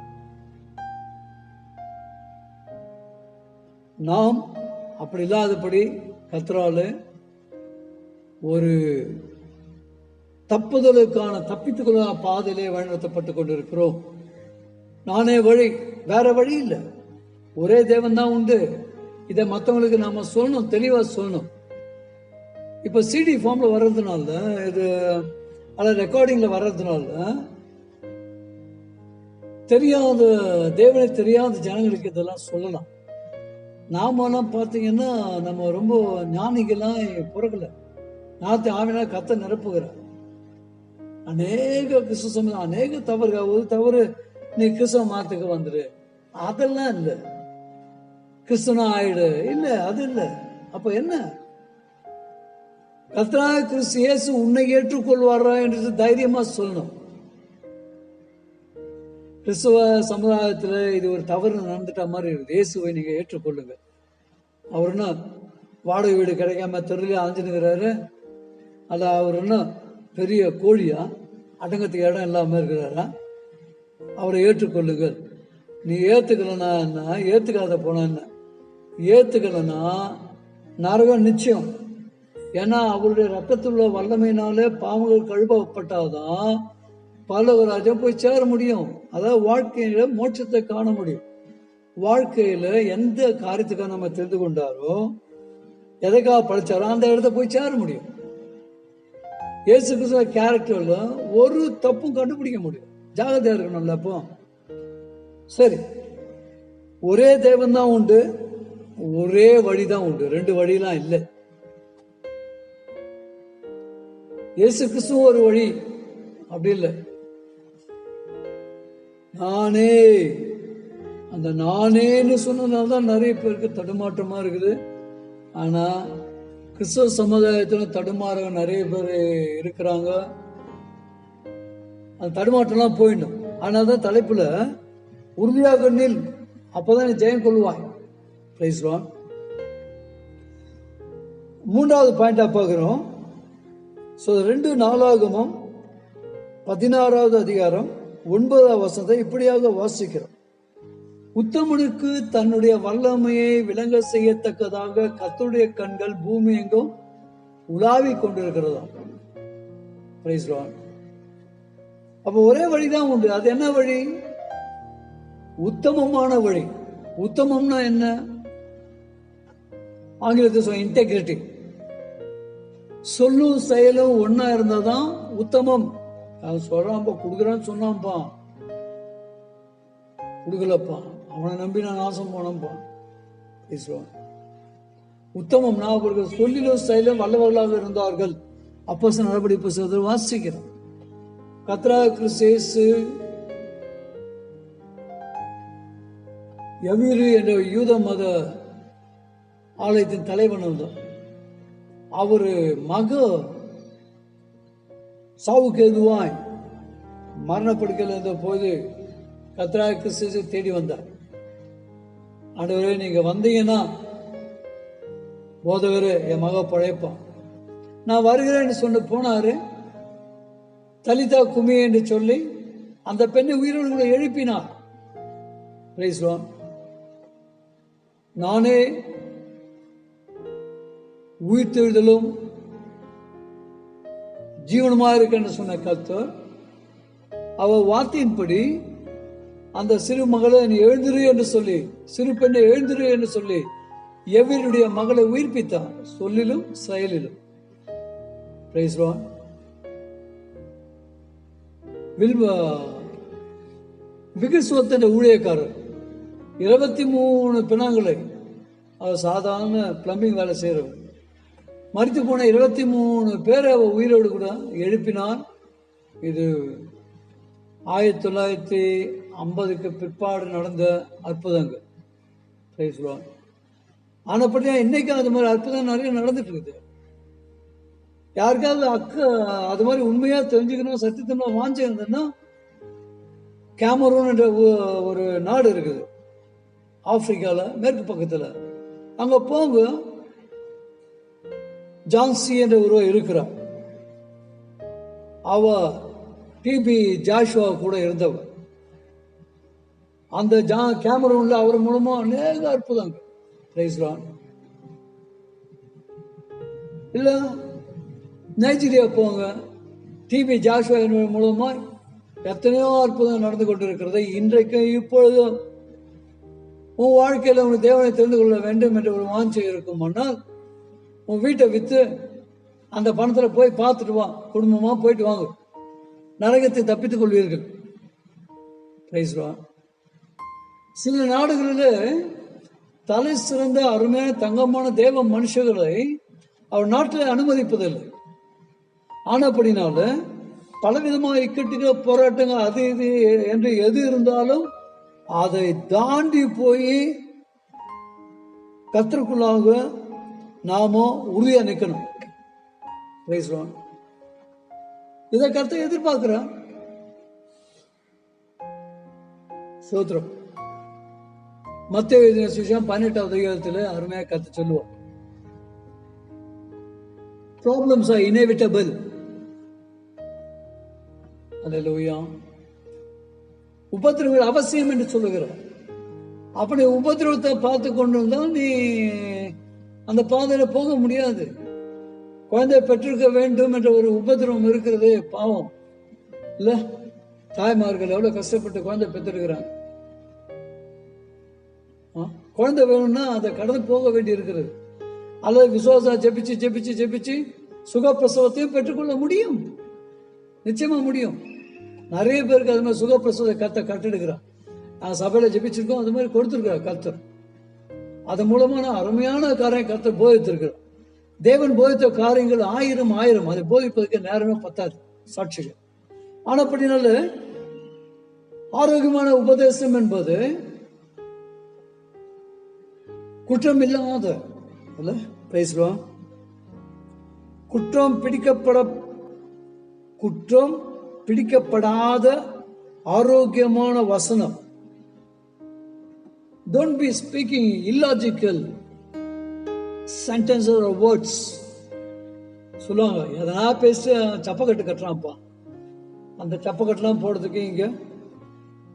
நாம் அப்படி இல்லாதபடி கர்த்தரால ஒரு தப்பித்துக் கொள்ள பாதையிலே வழிநடத்தப்பட்டுக் கொண்டிருக்கிறோம். நானே வழி, வேற வழி இல்லை, ஒரே தேவன் தான் உண்டு. இதை மற்றவங்களுக்கு நாம சொல்லணும், தெளிவா சொல்லணும். இப்ப சிடி ஃபார்ம்ல வர்றதுனால, இது ரெக்கார்டிங்ல வர்றதுனால தெரியாத தேவனை தெரியாத ஜனங்களுக்கு இதெல்லாம் சொல்லலாம். நாமெல்லாம் பார்த்தீங்கன்னா நம்ம ரொம்ப ஞானிகள்லாம் பிறக்கல, நாத்து ஆவினா கத்த நிரப்புகிறார். அநேக கிறிஸ்துவ சமயம் அநேக தவறு நீ கிறிஸ்தவ மாத்துக்கு வந்துரு, அதெல்லாம் இல்லை. கிறிஸ்தவனா ஆயிடு, இல்ல அது இல்ல. அப்ப என்ன? கர்த்தராகிய கிறிஸ்து இயேசு உன்னை ஏற்றுக்கொள்வாரா என்று தைரியமா சொல்லணும். கிறிஸ்துவ சமுதாயத்தில் இது ஒரு தவறு நடந்துட்ட மாதிரி இருக்குது. இயேசுவை நீங்க ஏற்றுக்கொள்ளுங்க. அவர் என்ன வாடகை வீடு கிடைக்காம தெருல அலைஞ்சுனுக்கிறாரு? அல்ல அவர் என்ன பெரிய கோழியா அடங்கத்துக்கு இடம் இல்லாம இருக்கிறாரா? அவரை ஏற்றுக்கொள்ளுங்கள். நீ ஏத்துக்கலன்னா என்ன, ஏத்துக்காத போனா என்ன? ஏத்துக்கலன்னா நரகம் நிச்சயம். ஏன்னா அவருடைய ரத்தத்துள்ள வல்லமையினாலே பாவங்கள் கழுவப்பட்டாதான் பரலோகராஜ்யம் போய் சேர முடியும். அதாவது வாழ்க்கையில மோட்சத்தை காண முடியும். வாழ்க்கையில எந்த காரியத்துக்காக நம்ம தெரிந்து கொண்டாரோ, எதைக்காக படிச்சாரோ அந்த இடத்த போய் சேர முடியும். இயேசு கிறிஸ்துவ கேரக்டர்ல ஒரு தப்பும் கண்டுபிடிக்க முடியும். ஜாகிரதையா இருக்கணும்ல. அப்போ சரி, ஒரே தேவன் தான் உண்டு, ஒரே வழிதான் உண்டு, ரெண்டு வழிலாம் இல்லை. இயேசு கிறிஸ்துவ ஒரு வழி அப்படி இல்லை. நானே, அந்த நானேன்னு சொன்னதுனால்தான் நிறைய பேருக்கு தடுமாற்றமா இருக்குது. ஆனா கிறிஸ்தவ சமுதாயத்துல தடுமாற நிறைய பேர் இருக்கிறாங்க. அந்த தடுமாற்றம்லாம் போயிடும். ஆனால்தான் தலைப்புல உறுதியாக நில், அப்பதான் நீ ஜெயம் கொள்வாய். Praise Lord. மூன்றாவது பாயிண்டா பார்க்கிறோம். 2 நாளாகமம் 16வது அதிகாரம் 9வது வசனத்தை இப்படியாக வாசிக்கிறோம். உத்தமனுக்கு தன்னுடைய வல்லமையை விளங்க செய்யத்தக்கதாக கர்த்தருடைய கண்கள் பூமி எங்கும் உலாவிக் கொண்டிருக்கிறதா. Praise Lord. அப்ப ஒரே வழிதான் உண்டு. அது என்ன வழி? உத்தமமான வழி. உத்தமம்னா என்ன? ஆங்கிலத்தில் சொல்ல இன்டெகிரிட்டி. சொல்லும் செயலும் ஒன்னா இருந்தாதான் உத்தமம். சொல்றான்ப்பா, கொடுக்குறான்னு சொன்னான்ப்பா, கொடுக்கலப்பா, அவனை நம்பி நான் நாசம் போனப்பா. உத்தமம் நான் சொல்லிலும் செயலும் வல்லவர்களாக இருந்தார்கள். அப்போஸ்தலர் நடபடிகள் புத்தகத்தில் வாசிக்கிறோம். கர்த்தராகிய கிறிஸ்து இயேசு யவீரு என்ற யூத மத ஆலயத்தின் தலைவன் தான். அவரு மக சாவுக்கு எதுவாய் மரணப்படுக்கையில் இருந்த போது கர்த்தராகிய கிறிஸ்து தேடி வந்தார். ஆண்டவரே, நீங்க வந்தீங்கன்னா போதகரே என் மக பழைப்பான், நான் வருகிறேன்னு சொன்ன போனாரு. தலிதா குமி என்று சொல்லி அந்த பெண்ணை உயிரோடு எழுப்பினார். Praise Lord. நானே உயிர்த்தெழுதலும் ஜீவனமா இருக்கேன்னு சொன்ன கர்த்தர் அவ வார்த்தையின்படி அந்த சிறு மகளை நீ எழுந்திரு என்று சொல்லி, சிறு பெண்ணை எழுந்திரு என்று சொல்லி எவருடைய மகளை உயிர்ப்பித்தார், சொல்லிலும் செயலிலும். Price Lord. விகிசுவத்தின் ஊழியக்காரர் 23 பிணங்களை, அவர் சாதாரண பிளம்பிங் வேலை செய்யறவர், மரித்து போன 23 பேரை அவர் உயிரோடு கூட எழுப்பினார். இது 1950க்கு பிற்பாடு நடந்த அற்புதங்கள். ஆனப்படியா இன்னைக்கு அது மாதிரி அற்புதம் நிறைய நடந்துட்டு இருக்குது. யாருக்காவது அது மாதிரி உண்மையா தெரிஞ்சுக்கணும், சத்தியத்தமா வாஞ்சி இருந்ததுன்னா, கேமரூன் என்ற ஒரு நாடு இருக்குது ஆப்பிரிக்கால மேற்கு பக்கத்துல. அங்க போங்க, ஜான்சி என்ற ஒருவர் இருக்கிறார். அவ டிபி ஜாஷுவா கூட இருந்தவர். அந்த கேமரூன்ல அவர் மூலமா அநேக அற்புதங்கள். Praise Lord. இல்ல நைஜீரியா போங்க, டிபி ஜாஷுவா என்பவர் மூலமா எத்தனையோ அற்புதம் நடந்து கொண்டிருக்கிறது. இன்றைக்கு இப்பொழுதும் உன் வாழ்க்கையில உன் தேவனை தெரிந்து கொள்ள வேண்டும் என்ற ஒரு வாஞ்சை இருக்குமானால் உன் வீட்டை வித்து அந்த பணத்துல போய் பார்த்துட்டு வா, குடும்பமா போயிட்டு வாங்க, நரகத்தை தப்பித்துக் கொள்வீர்கள். Praise Lord. சில நாடுகளில் தலை சிறந்த அருமையான தங்கமான தேவ மனுஷர்களை அவர் நாட்டில் அனுமதிப்பதில்லை. ஆனப்படினால பலவிதமாக இக்கட்டுகள், போராட்டங்கள், அது இது என்று எது இருந்தாலும் அதை தாண்டி போய் கர்த்தருக்குள்ளாக நாம உறுதியா நிற்கணும். Praise Lord. இதை கர்த்தர் எதிர்பார்க்கிறான். ஸ்தோத்திரம். மத்தேயு எழுதின சுவிசேஷம் 18வது அதிகாரத்தில் அருமையாக கர்த்தர் சொல்லுவார், problems are inevitable. அல்லேலூயா. உபத்திரவங்கள் அவசியம் என்று சொல்லுகிறார். அப்படி உபத்திரவத்தை பார்த்து கொண்டு வந்தால் நீ அந்த பாதையில போக முடியாது. குழந்தை பெற்றிருக்க வேண்டும் என்ற ஒரு உபத்திரவம் இருக்கிறது. பாவம் இல்ல, தாய்மார்கள் எவ்வளவு கஷ்டப்பட்டு குழந்தை பெற்றிருக்கிறாங்க. குழந்தை வேணும்னா அதை கடந்து போக வேண்டி இருக்கிறது. அல்லது விசுவாசா ஜெபிச்சு ஜெபிச்சு ஜெபிச்சு சுகப்பிரசவத்தையும் பெற்றுக்கொள்ள முடியும். நிச்சயமா முடியும். நிறைய பேருக்கு அது மாதிரி சுகப்பிரசவத்தை கட்டெடுக்கிறான். நான் சபையில ஜெபிச்சிருக்கோம், அது மாதிரி கொடுத்திருக்கிறார் கர்த்தர். அது மூலமான அருமையான காரியம் கர்த்தர் போதித்திருக்கிறார். தேவன் போதித்த காரியங்கள் ஆயிரம் அதை போதிப்பதற்கு நேரமே பத்தாது சாட்சிகள். ஆனப்படினால ஆரோக்கியமான உபதேசம் என்பது குற்றம் இல்லாத குற்றம் பிடிக்கப்படாத ஆரோக்கியமான வசனம். Don't be speaking illogical sentences or words. சொல்லுவாங்க, எதனா பேசி சப்பக்கட்டு கட்டுறான்ப்பா. அந்த சப்பக்கட்டுலாம் போடுறதுக்கு இங்க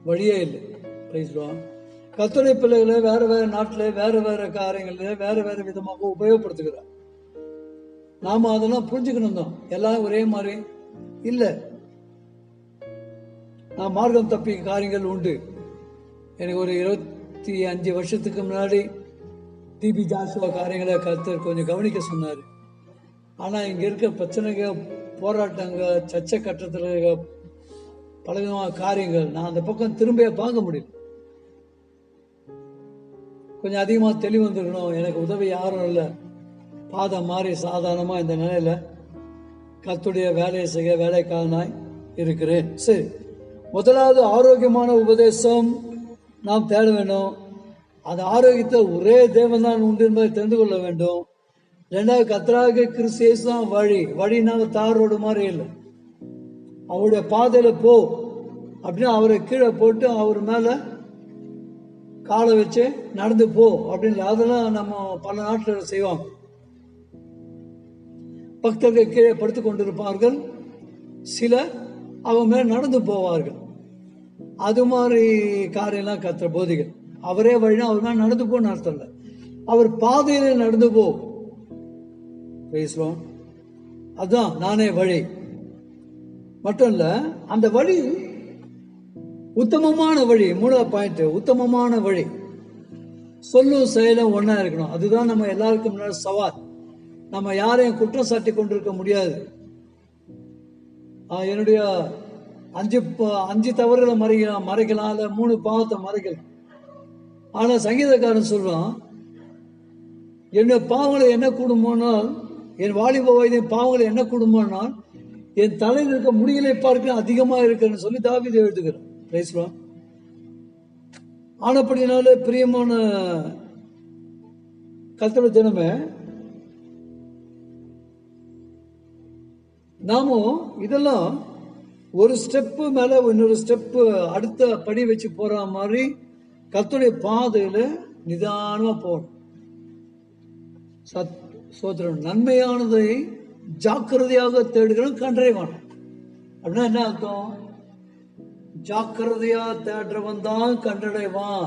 வழியே இல்லை. கர்த்தருடைய பிள்ளைகளை வேற வேற நாட்டில் வேற வேற காரியங்கள்ல வேற வேற விதமாக உபயோகப்படுத்துகிறார். நாம அதெல்லாம் புரிஞ்சுக்கணும் தான். எல்லாம் ஒரே மாதிரி இல்லை. நான் மார்க்கம் தப்பி காரியங்கள் உண்டு. எனக்கு ஒரு 25 வருஷத்துக்கு முன்னாடி டிபி ஜாசுவா காரியங்களை கர்த்தர் கொஞ்சம் கவனிக்க சொன்னார். ஆனால் இங்கே இருக்க பிரச்சனைகள், போராட்டங்கள், சர்ச்சை கட்டத்தில் பல விதமான காரியங்கள் நான் அந்த பக்கம் திரும்ப பார்க்க முடியல. கொஞ்சம் அதிகமாக தெளிவு வந்துருக்கணும். எனக்கு உதவி யாரும் இல்லை. பாதம் மாறி சாதாரணமாக இந்த நிலையில கர்த்தருடைய வேலையை செய்ய வேலைக்காரனாய் இருக்கிறேன். சரி, முதலாவது ஆரோக்கியமான உபதேசம் நாம் தேட வேண்டும். அந்த ஆரோக்கியத்தை ஒரே தேவன் தான் உண்டு என்பதை தெரிந்து கொள்ள வேண்டும். ரெண்டாவது, கர்த்தராகிய கிறிஸ்து இயேசு தான் வழி. வழினால தார் ரோடு மாதிரி இல்லை. அவருடைய பாதையில போ அப்படின்னு அவரை கீழே போட்டு அவர் மேல காலை வச்சு நடந்து போ அப்படின்னு அதெல்லாம் நம்ம பல நாட்டில் செய்வாங்க. பக்தர்கள் கீழே படுத்துக் கொண்டிருப்பார்கள், சிலர் அவங்க மேல நடந்து போவார்கள். அது மாதிரி காரியம்லாம் கர்த்தர் போதிகள். அவரே வழினா அவர் மேல நடந்து போன்னு அர்த்தம் இல்லை, அவர் பாதையில நடந்து போ. அதுதான் நானே வழி மட்டும் இல்ல, அந்த வழி உத்தமமான வழி. 3வது பாயிண்ட், உத்தமமான வழி. சொல்லும் செயலும் ஒன்னா இருக்கணும். அதுதான் நம்ம எல்லாருக்கும் முன்னாடி சவால். நம்ம யாரையும் குற்றம் சாட்டி கொண்டிருக்க முடியாது. என்னுடைய 5 தவறுகளை மறைக்கலாம், இல்ல 3 பாவத்தை மறைக்கலாம். ஆனா சங்கீதக்காரன் சொல்றான், என்னுடைய பாவங்களை என்ன கூடுமானால், என் வாலிப வயதின் பாவங்களை என்ன கூடுமானால் என் தலையில் இருக்க முடிகளை பார்க்க அதிகமா இருக்குன்னு சொல்லி தாவீது எழுதுகிறான். ஆனப்படினால பிரியமான கர்த்தருடைய ஜனமே, நாமும் இதெல்லாம் ஒரு ஸ்டெப்பு மேல இன்னொரு ஸ்டெப்பு அடுத்த படி வச்சு போற மாதிரி கர்த்தருடைய பாதையில நிதானமா போகணும். சோதரன் நன்மையானதை ஜாக்கிரதையாக தேடுகிறோம், கண்டறிவான். அப்படின்னா என்ன அர்த்தம்? ஜாக்கிரதையா தேடுறவன் தான் கண்டடைவான்.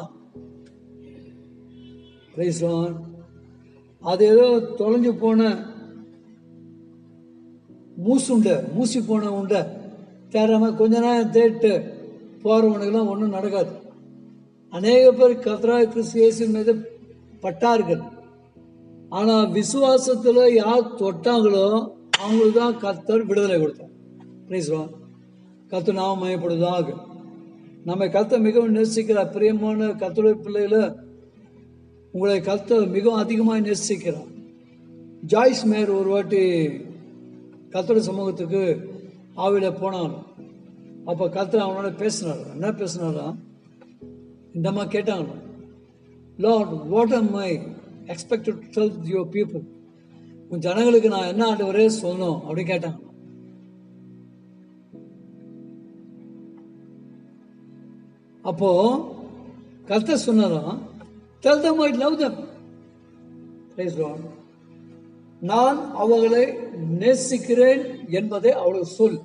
அது ஏதோ தொலைஞ்சு போன மூசி போன உண்டை தேடாம கொஞ்ச நேரம் தேட்டு போறவனுக்கெல்லாம் ஒன்றும் நடக்காது. அநேக பேர் கர்த்தராகிய கிறிஸ்து இயேசுவின் மீது பட்டார்கள். ஆனா விசுவாசத்துல யார் தொட்டாங்களோ அவங்களுக்கு தான் கர்த்தர் விடுதலை கொடுத்தார். கர்த்தர் நாம மயப்படுவதாக. நம்ம கர்த்தர் மிகவும் நேசிக்கிறார். பிரியமான கர்த்தருடைய பிள்ளைகளை உங்களை கர்த்தர் மிகவும் அதிகமாக நேசிக்கிறார். ஜாய்ஸ் மேயர் ஒரு வாட்டி கர்த்தருடைய சமூகத்துக்கு ஆவில போனான். அப்ப கர்த்தர் அவனோட பேசினார். என்ன பேசினாரா? இந்தம்மா கேட்டாங்க, Lord, what am I expected to tell your people? உன் ஜனங்களுக்கு நான் என்ன ஆண்டவரே சொல்லணும் அப்படி கேட்டாங்க. அப்போ கர்த்தர் சொன்னாராம், tell them I love them. Praise God. நான் அவர்களை நேசிக்கிறேன் என்பதை அவளுக்கு சொல்.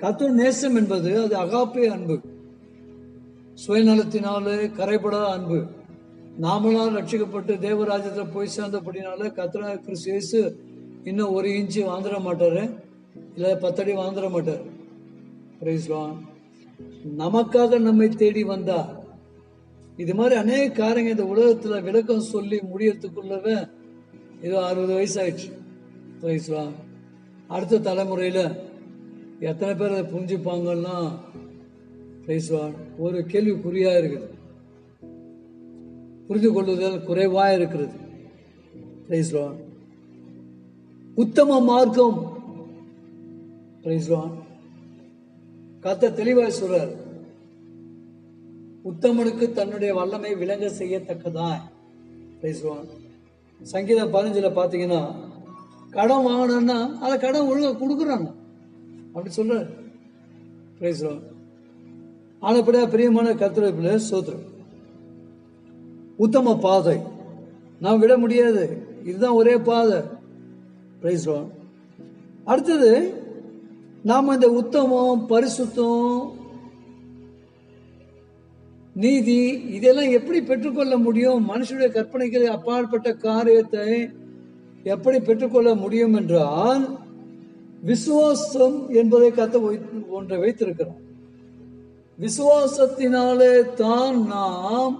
கர்த்தர் நேசம் என்பது அது அகாப்பே அன்பு, சுயநலத்தினாலே கரைபடா அன்பு. நாமளால் ரட்சிக்கப்பட்டு தேவராஜ்யத்தில் போய் சேர்ந்தபடினால கர்த்தராகிய கிறிஸ்து இயேசு இன்னும் 1 இன்ச்சு வாழ்ந்துட மாட்டாரு, இல்லை 10 அடி வாழ்ந்துட மாட்டாரு. Praise Lord. நமக்காக நம்மை தேடி வந்தார். இது மாதிரி அநேக காரியங்கள் இந்த உலகத்துல விளக்கம் சொல்லி முடியறதுக்குள்ளவே ஏதோ 60 வயசு ஆயிடுச்சு. Praise Lord. அடுத்த தலைமுறையில எத்தனை பேர் அதை புரிஞ்சுப்பாங்கன்னா பிரைஸ் லார்ட் ஒரு கேள்விக்குறியா இருக்குது, புரிந்து கொள்ளுதல் குறைவா இருக்கிறது. Praise Lord. உத்தம மார்க்கம். Praise Lord. கர்த்தர் தெளிவாய் சொல்றார், உத்தமனுக்கு தன்னுடைய வல்லமை விளங்க செய்யத்தக்கதாய். Price Lord. சங்கீதம் 15 பாத்தீங்கன்னா கடன் வாங்கணும்னா அதை கடன் ஒழுங்கா கொடுக்குறாங்க அப்படி சொல்றாரு. Price Lord. ஆனப்படியா பிரியமான கர்த்தருடைய ஸ்தோத்திரம். உத்தம பாதை நாம் விட முடியாது, இதுதான் ஒரே பாதை. Praise Lord. அடுத்தது நாம இந்த உத்தமம், பரிசுத்தம், நீதி இதெல்லாம் எப்படி பெற்றுக்கொள்ள முடியும்? மனுஷனுடைய கற்பனைக்கு அப்பாற்பட்ட காரியத்தை எப்படி பெற்றுக்கொள்ள முடியும் என்றால் விசுவாசம் என்பதை ஒன்றை வைத்திருக்கிறோம். விசுவாசத்தினாலே தான் நாம்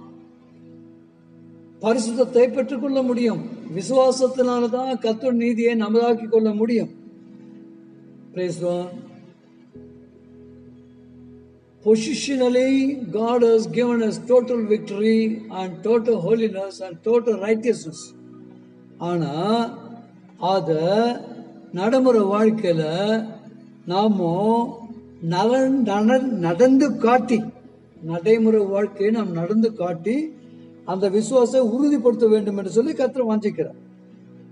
பரிசுத்தத்தை பெற்றுக்கொள்ள முடியும். விசுவாசத்தினால்தான் கர்த்தர் நீதியை நமதாக்கி கொள்ள முடியும். Praise God. Positionally, God has given us total victory and total holiness and total righteousness. ஆனா அத நடைமுறை வாழ்க்கையில நாம நடந்து காட்டி, நடைமுறை வாழ்க்கையை நாம் நடந்து காட்டி அந்த விசுவாசத்தை உறுதிப்படுத்த வேண்டும் என்று சொல்லி கர்த்தர் வாஞ்சிக்கிறார்.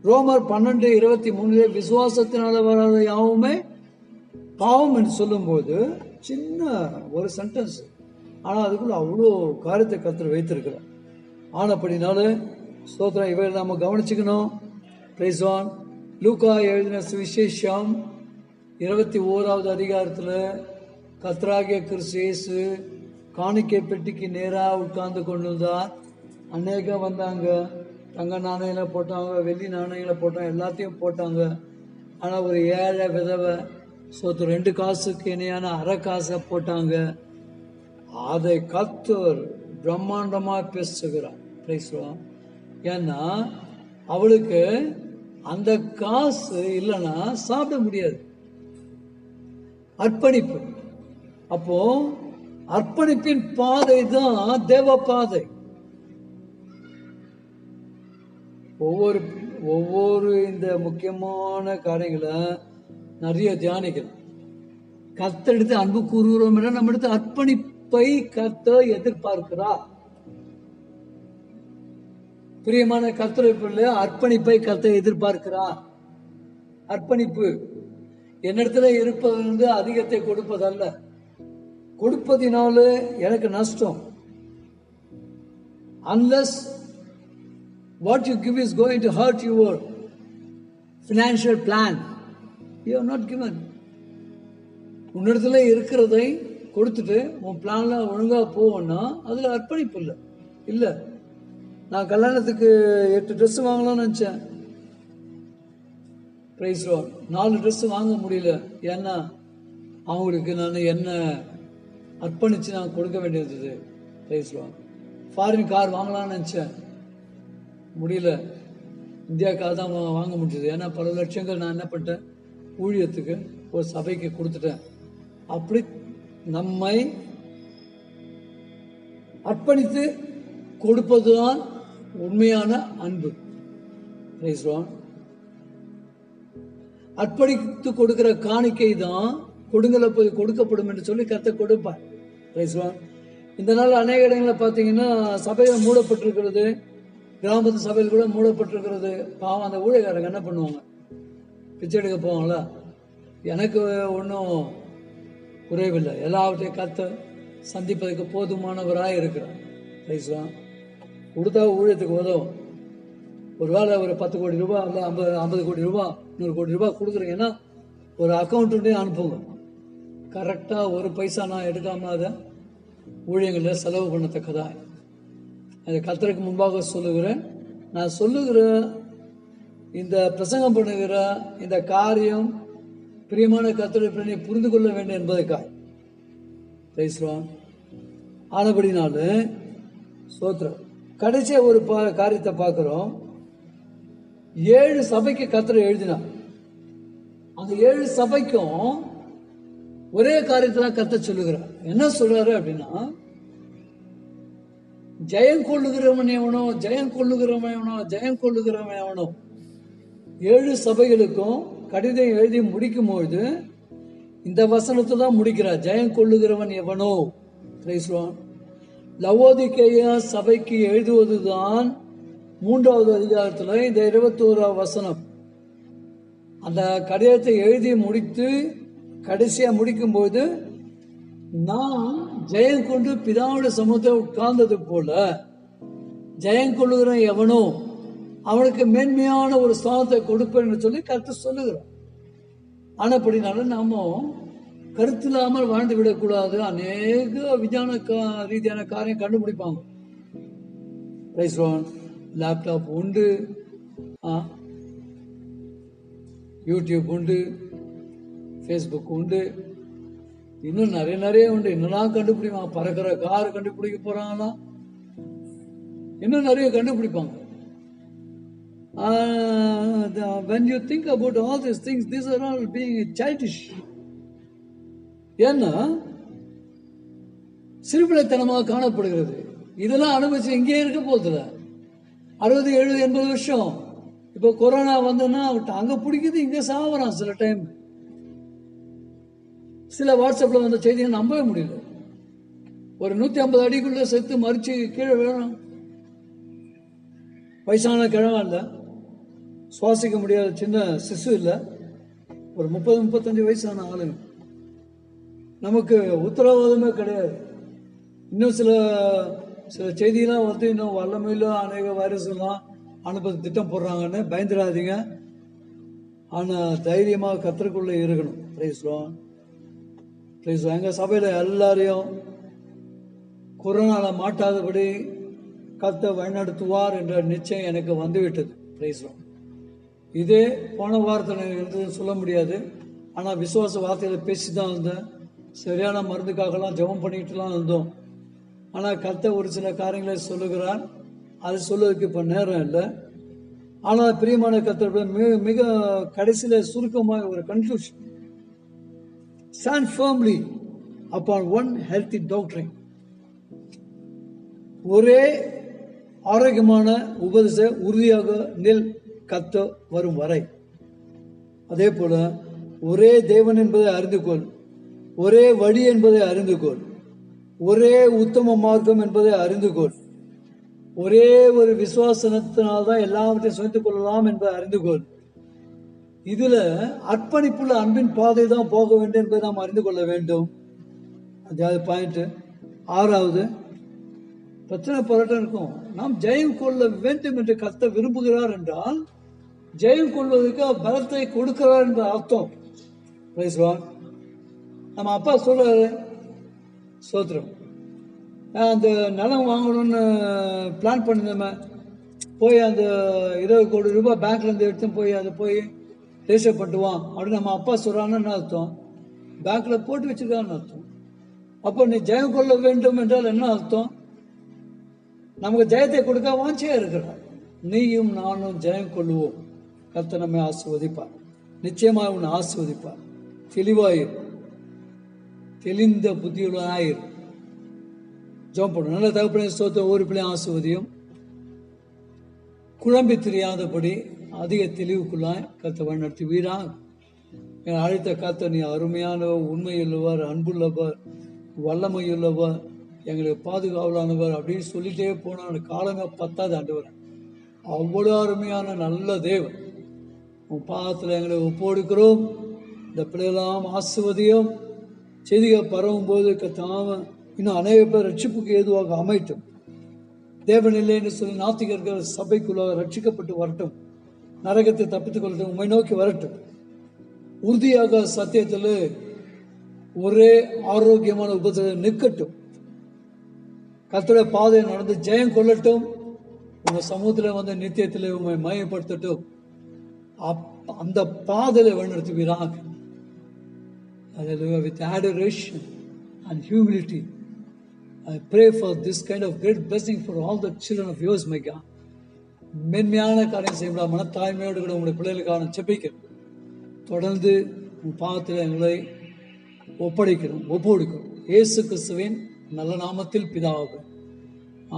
ரோமர் 12:23 விசுவாசத்தினால வராத யாவுமே பாவம் என்று சொல்லும் போது சின்ன ஒரு சென்டென்ஸ், ஆனா அதுக்குள்ள அவ்வளோ காரியத்தை கர்த்தர் வைத்திருக்கிறார். ஆனப்படினால ஸ்தோத்திரம், இவை நாம கவனிச்சுக்கணும். Price on. லூக்கா எழுதின சுவிசேஷம் 21வது அதிகாரத்துல கர்த்தராகிய கிறிஸ்து இயேசு காணிக்கை பெட்டிக்கு நேராக உட்கார்ந்து கொண்டிருந்தார். அநேகம் வந்தாங்க, தங்க நாணயங்களை போட்டாங்க, வெள்ளி நாணயங்களை போட்டாங்க, எல்லாத்தையும் போட்டாங்க. ஆனா ஒரு ஏழை விதவை 2 காசுக்கு இணையான அரை காசை போட்டாங்க. அதை கர்த்தர் பிரம்மாண்டமா பேசுகிறார். ஏன்னா அவளுக்கு அந்த காசு இல்லைன்னா சாப்பிட முடியாது. அர்ப்பணிப்பு. அப்போ அர்ப்பணிப்பின் பாதை தான் தேவ பாதை. ஒவ்வொரு இந்த முக்கியமான காரியங்களை நிறைய தியானிக்கலாம். கர்த்தர் எடுத்து அன்பு கூறுகிறோம் என்ற நம்ம எடுத்து அர்ப்பணிப்பை கர்த்தர் எதிர்பார்க்கிறார். பிரியமான கர்த்தருடைய பிள்ளை, அர்ப்பணிப்பை கர்த்தர் எதிர்பார்க்கிறார். அர்ப்பணிப்பு என்னிடத்துல இருப்பது அதிகத்தை கொடுப்பதல்ல, கொடுப்பதினால எனக்கு நஷ்டம். Unless what you give is going to hurt your financial plan, you are not given. உன்னிடத்துல இருக்கிறதை கொடுத்துட்டு உன் பிளான்ல ஒழுங்கா போவோம்னா அதுல அர்ப்பணிப்பு இல்ல. நான் கல்யாணத்துக்கு 8 ட்ரெஸ் வாங்கலாம்னு நினைச்சேன். Price Lord. 4 ட்ரெஸ் வாங்க முடியல. ஏன்னா அவங்களுக்கு நான் என்ன அர்ப்பணிச்சு நான் கொடுக்க வேண்டியது. Price Lord. ஃபாரின் கார் வாங்கலாம்னு நினைச்சேன், முடியல. இந்தியா கார் தான் வாங்க முடிஞ்சது. ஏன்னா பல லட்சங்கள் நான் என்ன பண்ணிட்டேன், ஊழியத்துக்கு ஒரு சபைக்கு கொடுத்துட்டேன். அப்படி நம்மை அர்ப்பணித்து கொடுப்பதுதான் உண்மையான அன்பு. அர்ப்பணித்து கொடுக்கிற காணிக்கை தான் கொடுங்கல போய் கொடுக்கப்படும் என்று சொல்லி கர்த்தர் கொடுப்பார். இந்த நாள் அநேக இடங்களில் பார்த்தீங்கன்னா சபைகள் மூடப்பட்டிருக்கிறது. கிராமத்து சபையில் கூட மூடப்பட்டிருக்கிறது. பாவம் அந்த ஊழியக்காரங்க என்ன பண்ணுவாங்க? பிச்சை எடுக்க போவாங்களா? எனக்கு ஒன்றும் குறைவில்லை, எல்லாவற்றையும் கத்த சந்திப்பதற்கு போதுமானவராக இருக்கிறார். பேசுவான் கொடுத்தா ஊழியத்துக்கு உதவும். ஒருவேளை ஒரு 10 கோடி ரூபாய் இல்லை 50 கோடி ரூபாய் 100 கோடி ரூபாய் கொடுக்குறீங்கன்னா ஒரு அக்கௌண்ட்டு அனுப்புங்க. கரெக்டாக ஒரு பைசா நான் எடுக்காம அதை ஊழியங்களில் செலவு பண்ணத்தக்கதா அதை கர்த்தருக்கு முன்பாக சொல்லுகிறேன். நான் சொல்லுகிற இந்த பிரசங்கம் பண்ணுகிற இந்த காரியம் பிரியமான கர்த்தரை புரிந்து கொள்ள வேண்டும் என்பதற்காக பேசுவான். ஆனபடினால சோத்திரம். கடைசியா ஒரு காரியத்தை பார்க்கிறோம். 7 சபைக்கு கர்த்தர் எழுதினார். அந்த 7 சபைக்கும் ஒரே காரியத்தை தான் கர்த்தர் சொல்லுகிறார். என்ன சொல்றாரு அப்படின்னா, ஜெயம் கொள்ளுகிறவன் எவனோ, ஜெயம் கொள்ளுகிறவன் எவனோ, ஜெயம் கொள்ளுகிறவன் எவனோ. 7 சபைகளுக்கும் கடிதம் எழுதி முடிக்கும் பொழுது இந்த வசனத்தை தான் முடிக்கிறார். ஜெயம் கொள்ளுகிறவன் எவனோ. லவோதிக்கேயா சபைக்கு எழுதுவதுதான் 3வது அதிகாரத்துல இந்த 21வது வசனம். அந்த கடிதத்தை எழுதி முடித்து கடைசியா முடிக்கும் போது, நான் ஜெயம் கொண்டு பிதாவுடைய சமூகத்தை உட்கார்ந்தது போல ஜெயம் கொள்ளுகிற எவனோ அவனுக்கு மேன்மையான ஒரு ஸ்தானத்தை கொடுப்பேன்னு சொல்லி கர்த்தர் சொல்லுகிறார். ஆனப்படினால நாம கருத்து இல்லாமல் வாழ்ந்து விடக்கூடாது. அநேக விஞ்ஞான ரீதியான காரியம் கண்டுபிடிப்பாங்க. லேப்டாப் உண்டு, யூடியூப் உண்டு, ஃபேஸ்புக் உண்டு, இன்னும் நிறைய உண்டு. இன்னும் கண்டுபிடிப்பாங்க. பறக்கிற கார் கண்டுபிடிக்க போறாங்களா, இன்னும் நிறைய கண்டுபிடிப்பாங்க. When you think about all these things, these are all being childish. ஏன்னா சிறுபிள்ளைத்தனமாக காணப்படுகிறது. இதெல்லாம் அனுபவிச்சு இங்கே இருக்க போகுதுல 60, 70, 80 வருஷம். இப்போ கொரோனா வந்ததுன்னா அங்க பிடிக்குது, இங்க சாவறான். சில டைம் சில வாட்ஸ்அப்ல வந்த செய்தியை நம்பவே முடியல. ஒரு 150 அடிக்குள்ள செத்து மறிச்சு கீழே விழணும். வயசான கிழவன் இல்லை, சுவாசிக்க முடியாத சின்ன சிசு இல்லை, ஒரு 30, 35 வயசான ஆளுங்க. நமக்கு உத்தரவாதமே கிடையாது. இன்னும் சில செய்தியெல்லாம் வந்து இன்னும் வல்லமையில அநேக வைரஸ் எல்லாம் அனுப்ப திட்டம் போடுறாங்கன்னு பயந்துடாதீங்க. ஆனா தைரியமாக கர்த்தருக்குள்ள இருக்கணும். எங்க சபையில எல்லாரையும் கொரோனால மாட்டாதபடி கர்த்தர் வழிநடத்துவார் என்ற நிச்சயம் எனக்கு வந்துவிட்டது. இதே போன வாரத்தில் இருந்ததுன்னு சொல்ல முடியாது. ஆனா விசுவாச வார்த்தையில பேசிதான் இருந்தேன். சரியான மருந்துக்காகலாம் ஜெபம் பண்ணிட்டுலாம் இருந்தோம். ஆனா கர்த்தர் ஒரு சில காரியங்களை சொல்லுகிறார். அது சொல்லுவதற்கு இப்ப நேரம் இல்லை. ஆனால் பிரியமான கர்த்தர் மிக கடைசியில சுருக்கமாக ஒரு conclusion. Stand firmly upon one healthy doctrine. ஒரே ஆரோக்கியமான உபதேச உறுதியாக நில் கத்த வரும் வரை. அதே போல ஒரே தேவன் என்பதை அறிந்து கொள், ஒரே வழி என்பதை அறிந்து கொள், ஒரே உத்தம மார்க்கம் என்பதை அறிந்து கொள், ஒரே ஒரு விசுவாசத்தினால்தான் எல்லாவற்றையும் சுவைத்துக் கொள்ளலாம் என்பதை அறிந்து கொள். இதுல அர்ப்பணிப்புள்ள அன்பின் பாதை தான் போக வேண்டும் என்பதை நாம் அறிந்து கொள்ள வேண்டும். அதாவது பாயிண்ட் 6வது, பிரச்சனை போராட்டம் இருக்கும். நாம் ஜெயம் கொள்ள வேண்டும் என்று கர்த்தர் விரும்புகிறார் என்றால் ஜெயம் கொள்வதற்கு பலத்தை கொடுக்கிறார் என்ற அர்த்தம். நம்ம அப்பா சொல்றாரு, சோத்திரம், அந்த நிலம் வாங்கணும்னு பிளான் பண்ணிருந்தோமே, போய் அந்த 20 கோடி ரூபாய் பேங்க்ல இருந்து எடுத்து போய் அதை போய் ரெஜிஸ்டர் பண்ணுவான் அப்படின்னு நம்ம அப்பா சொல்றான்னு என்ன அர்த்தம்? பேங்க்ல போட்டு வச்சிருக்கான்னு அர்த்தம். அப்போ நீ ஜெயம் கொள்ள வேண்டும் என்றால் என்ன அர்த்தம்? நமக்கு ஜெயத்தை கொடுக்க வாஞ்சியா இருக்கிறார். நீயும் நானும் ஜெயம் கொள்ளுவோம். கர்த்தர் நம்மை ஆசீர்வதிப்பார். நிச்சயமாக உன்னை ஆசீர்வதிப்பார். தெளிவாயிரு, தெளிந்த புத்தியுள்ளாயிரு. ஜெபம் பண்ணும். நல்ல தகப்பனே ஸ்தோத்திரம். ஒவ்வொரு பிள்ளையும் ஆசீர்வதியும். குழம்பி தெரியாதபடி அதிக தெளிவுக்குள்ளாய் கர்த்தர் வழி நடத்தி வீராக அழைத்த கர்த்தர் நீ அருமையானவர், உண்மையுள்ளவர், அன்புள்ளவர், வல்லமையுள்ளவர், எங்களுக்கு பாதுகாவலானவர் அப்படின்னு சொல்லிட்டே போன காலமே பத்தாது. ஆண்டவர் அவ்வளோ அருமையான நல்ல தேவன். உன் பாதத்தில் எங்களை ஒப்புக்கொடுக்கிறோம். இந்த பிள்ளைகளாம் ஆசிர்வதியும். செய்திகள் பரவும் போது கத்தாம இன்னும் அநேக பேர் ரட்சிப்புக்கு ஏதுவாக அமைட்டும். தேவன் இல்லை என்று சொல்லி நாத்திகர்கள் சபைக்குள்ளாக ரட்சிக்கப்பட்டு வரட்டும். நரகத்தை தப்பித்துக் கொள்ளட்டும். உண்மை நோக்கி வரட்டும். உறுதியாக சத்தியத்தில் ஒரே ஆரோக்கியமான உபதேசம் நிற்கட்டும். கர்த்தருடைய பாதையை நடந்து ஜெயம் கொள்ளட்டும். உங்க சமூகத்தில் வந்து நித்தியத்தில் உண்மை மையப்படுத்தட்டும். அந்த பாதையில வழிநடத்துவீராக. With adoration and humility, I pray for this kind of great blessing for all the children of yours, my God. மென்மையான காரியம் செய்ய மனத்தாய்மையோடு கூட உங்களுடைய பிள்ளைகளுக்கான செபிக்கிறோம். தொடர்ந்து உன் பாதத்தில் எங்களை ஒப்புக்கொடுக்கிறோம். இயேசு கிறிஸ்துவின் நல்ல நாமத்தில் பிதாவே,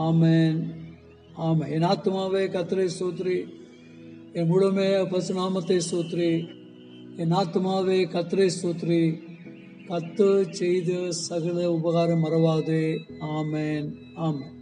ஆமென், ஆமென். என் ஆத்துமாவே கர்த்தரை ஸ்தோத்திரி, என் முழுமே பரிசுநாமத்தை ஸ்தோத்திரி. என் ஆத்துமாவே கர்த்தரை ஸ்தோத்திரி. கர்த்தர் செய்த சகல உபகாரம் மறவாதே. ஆமென், ஆமென்.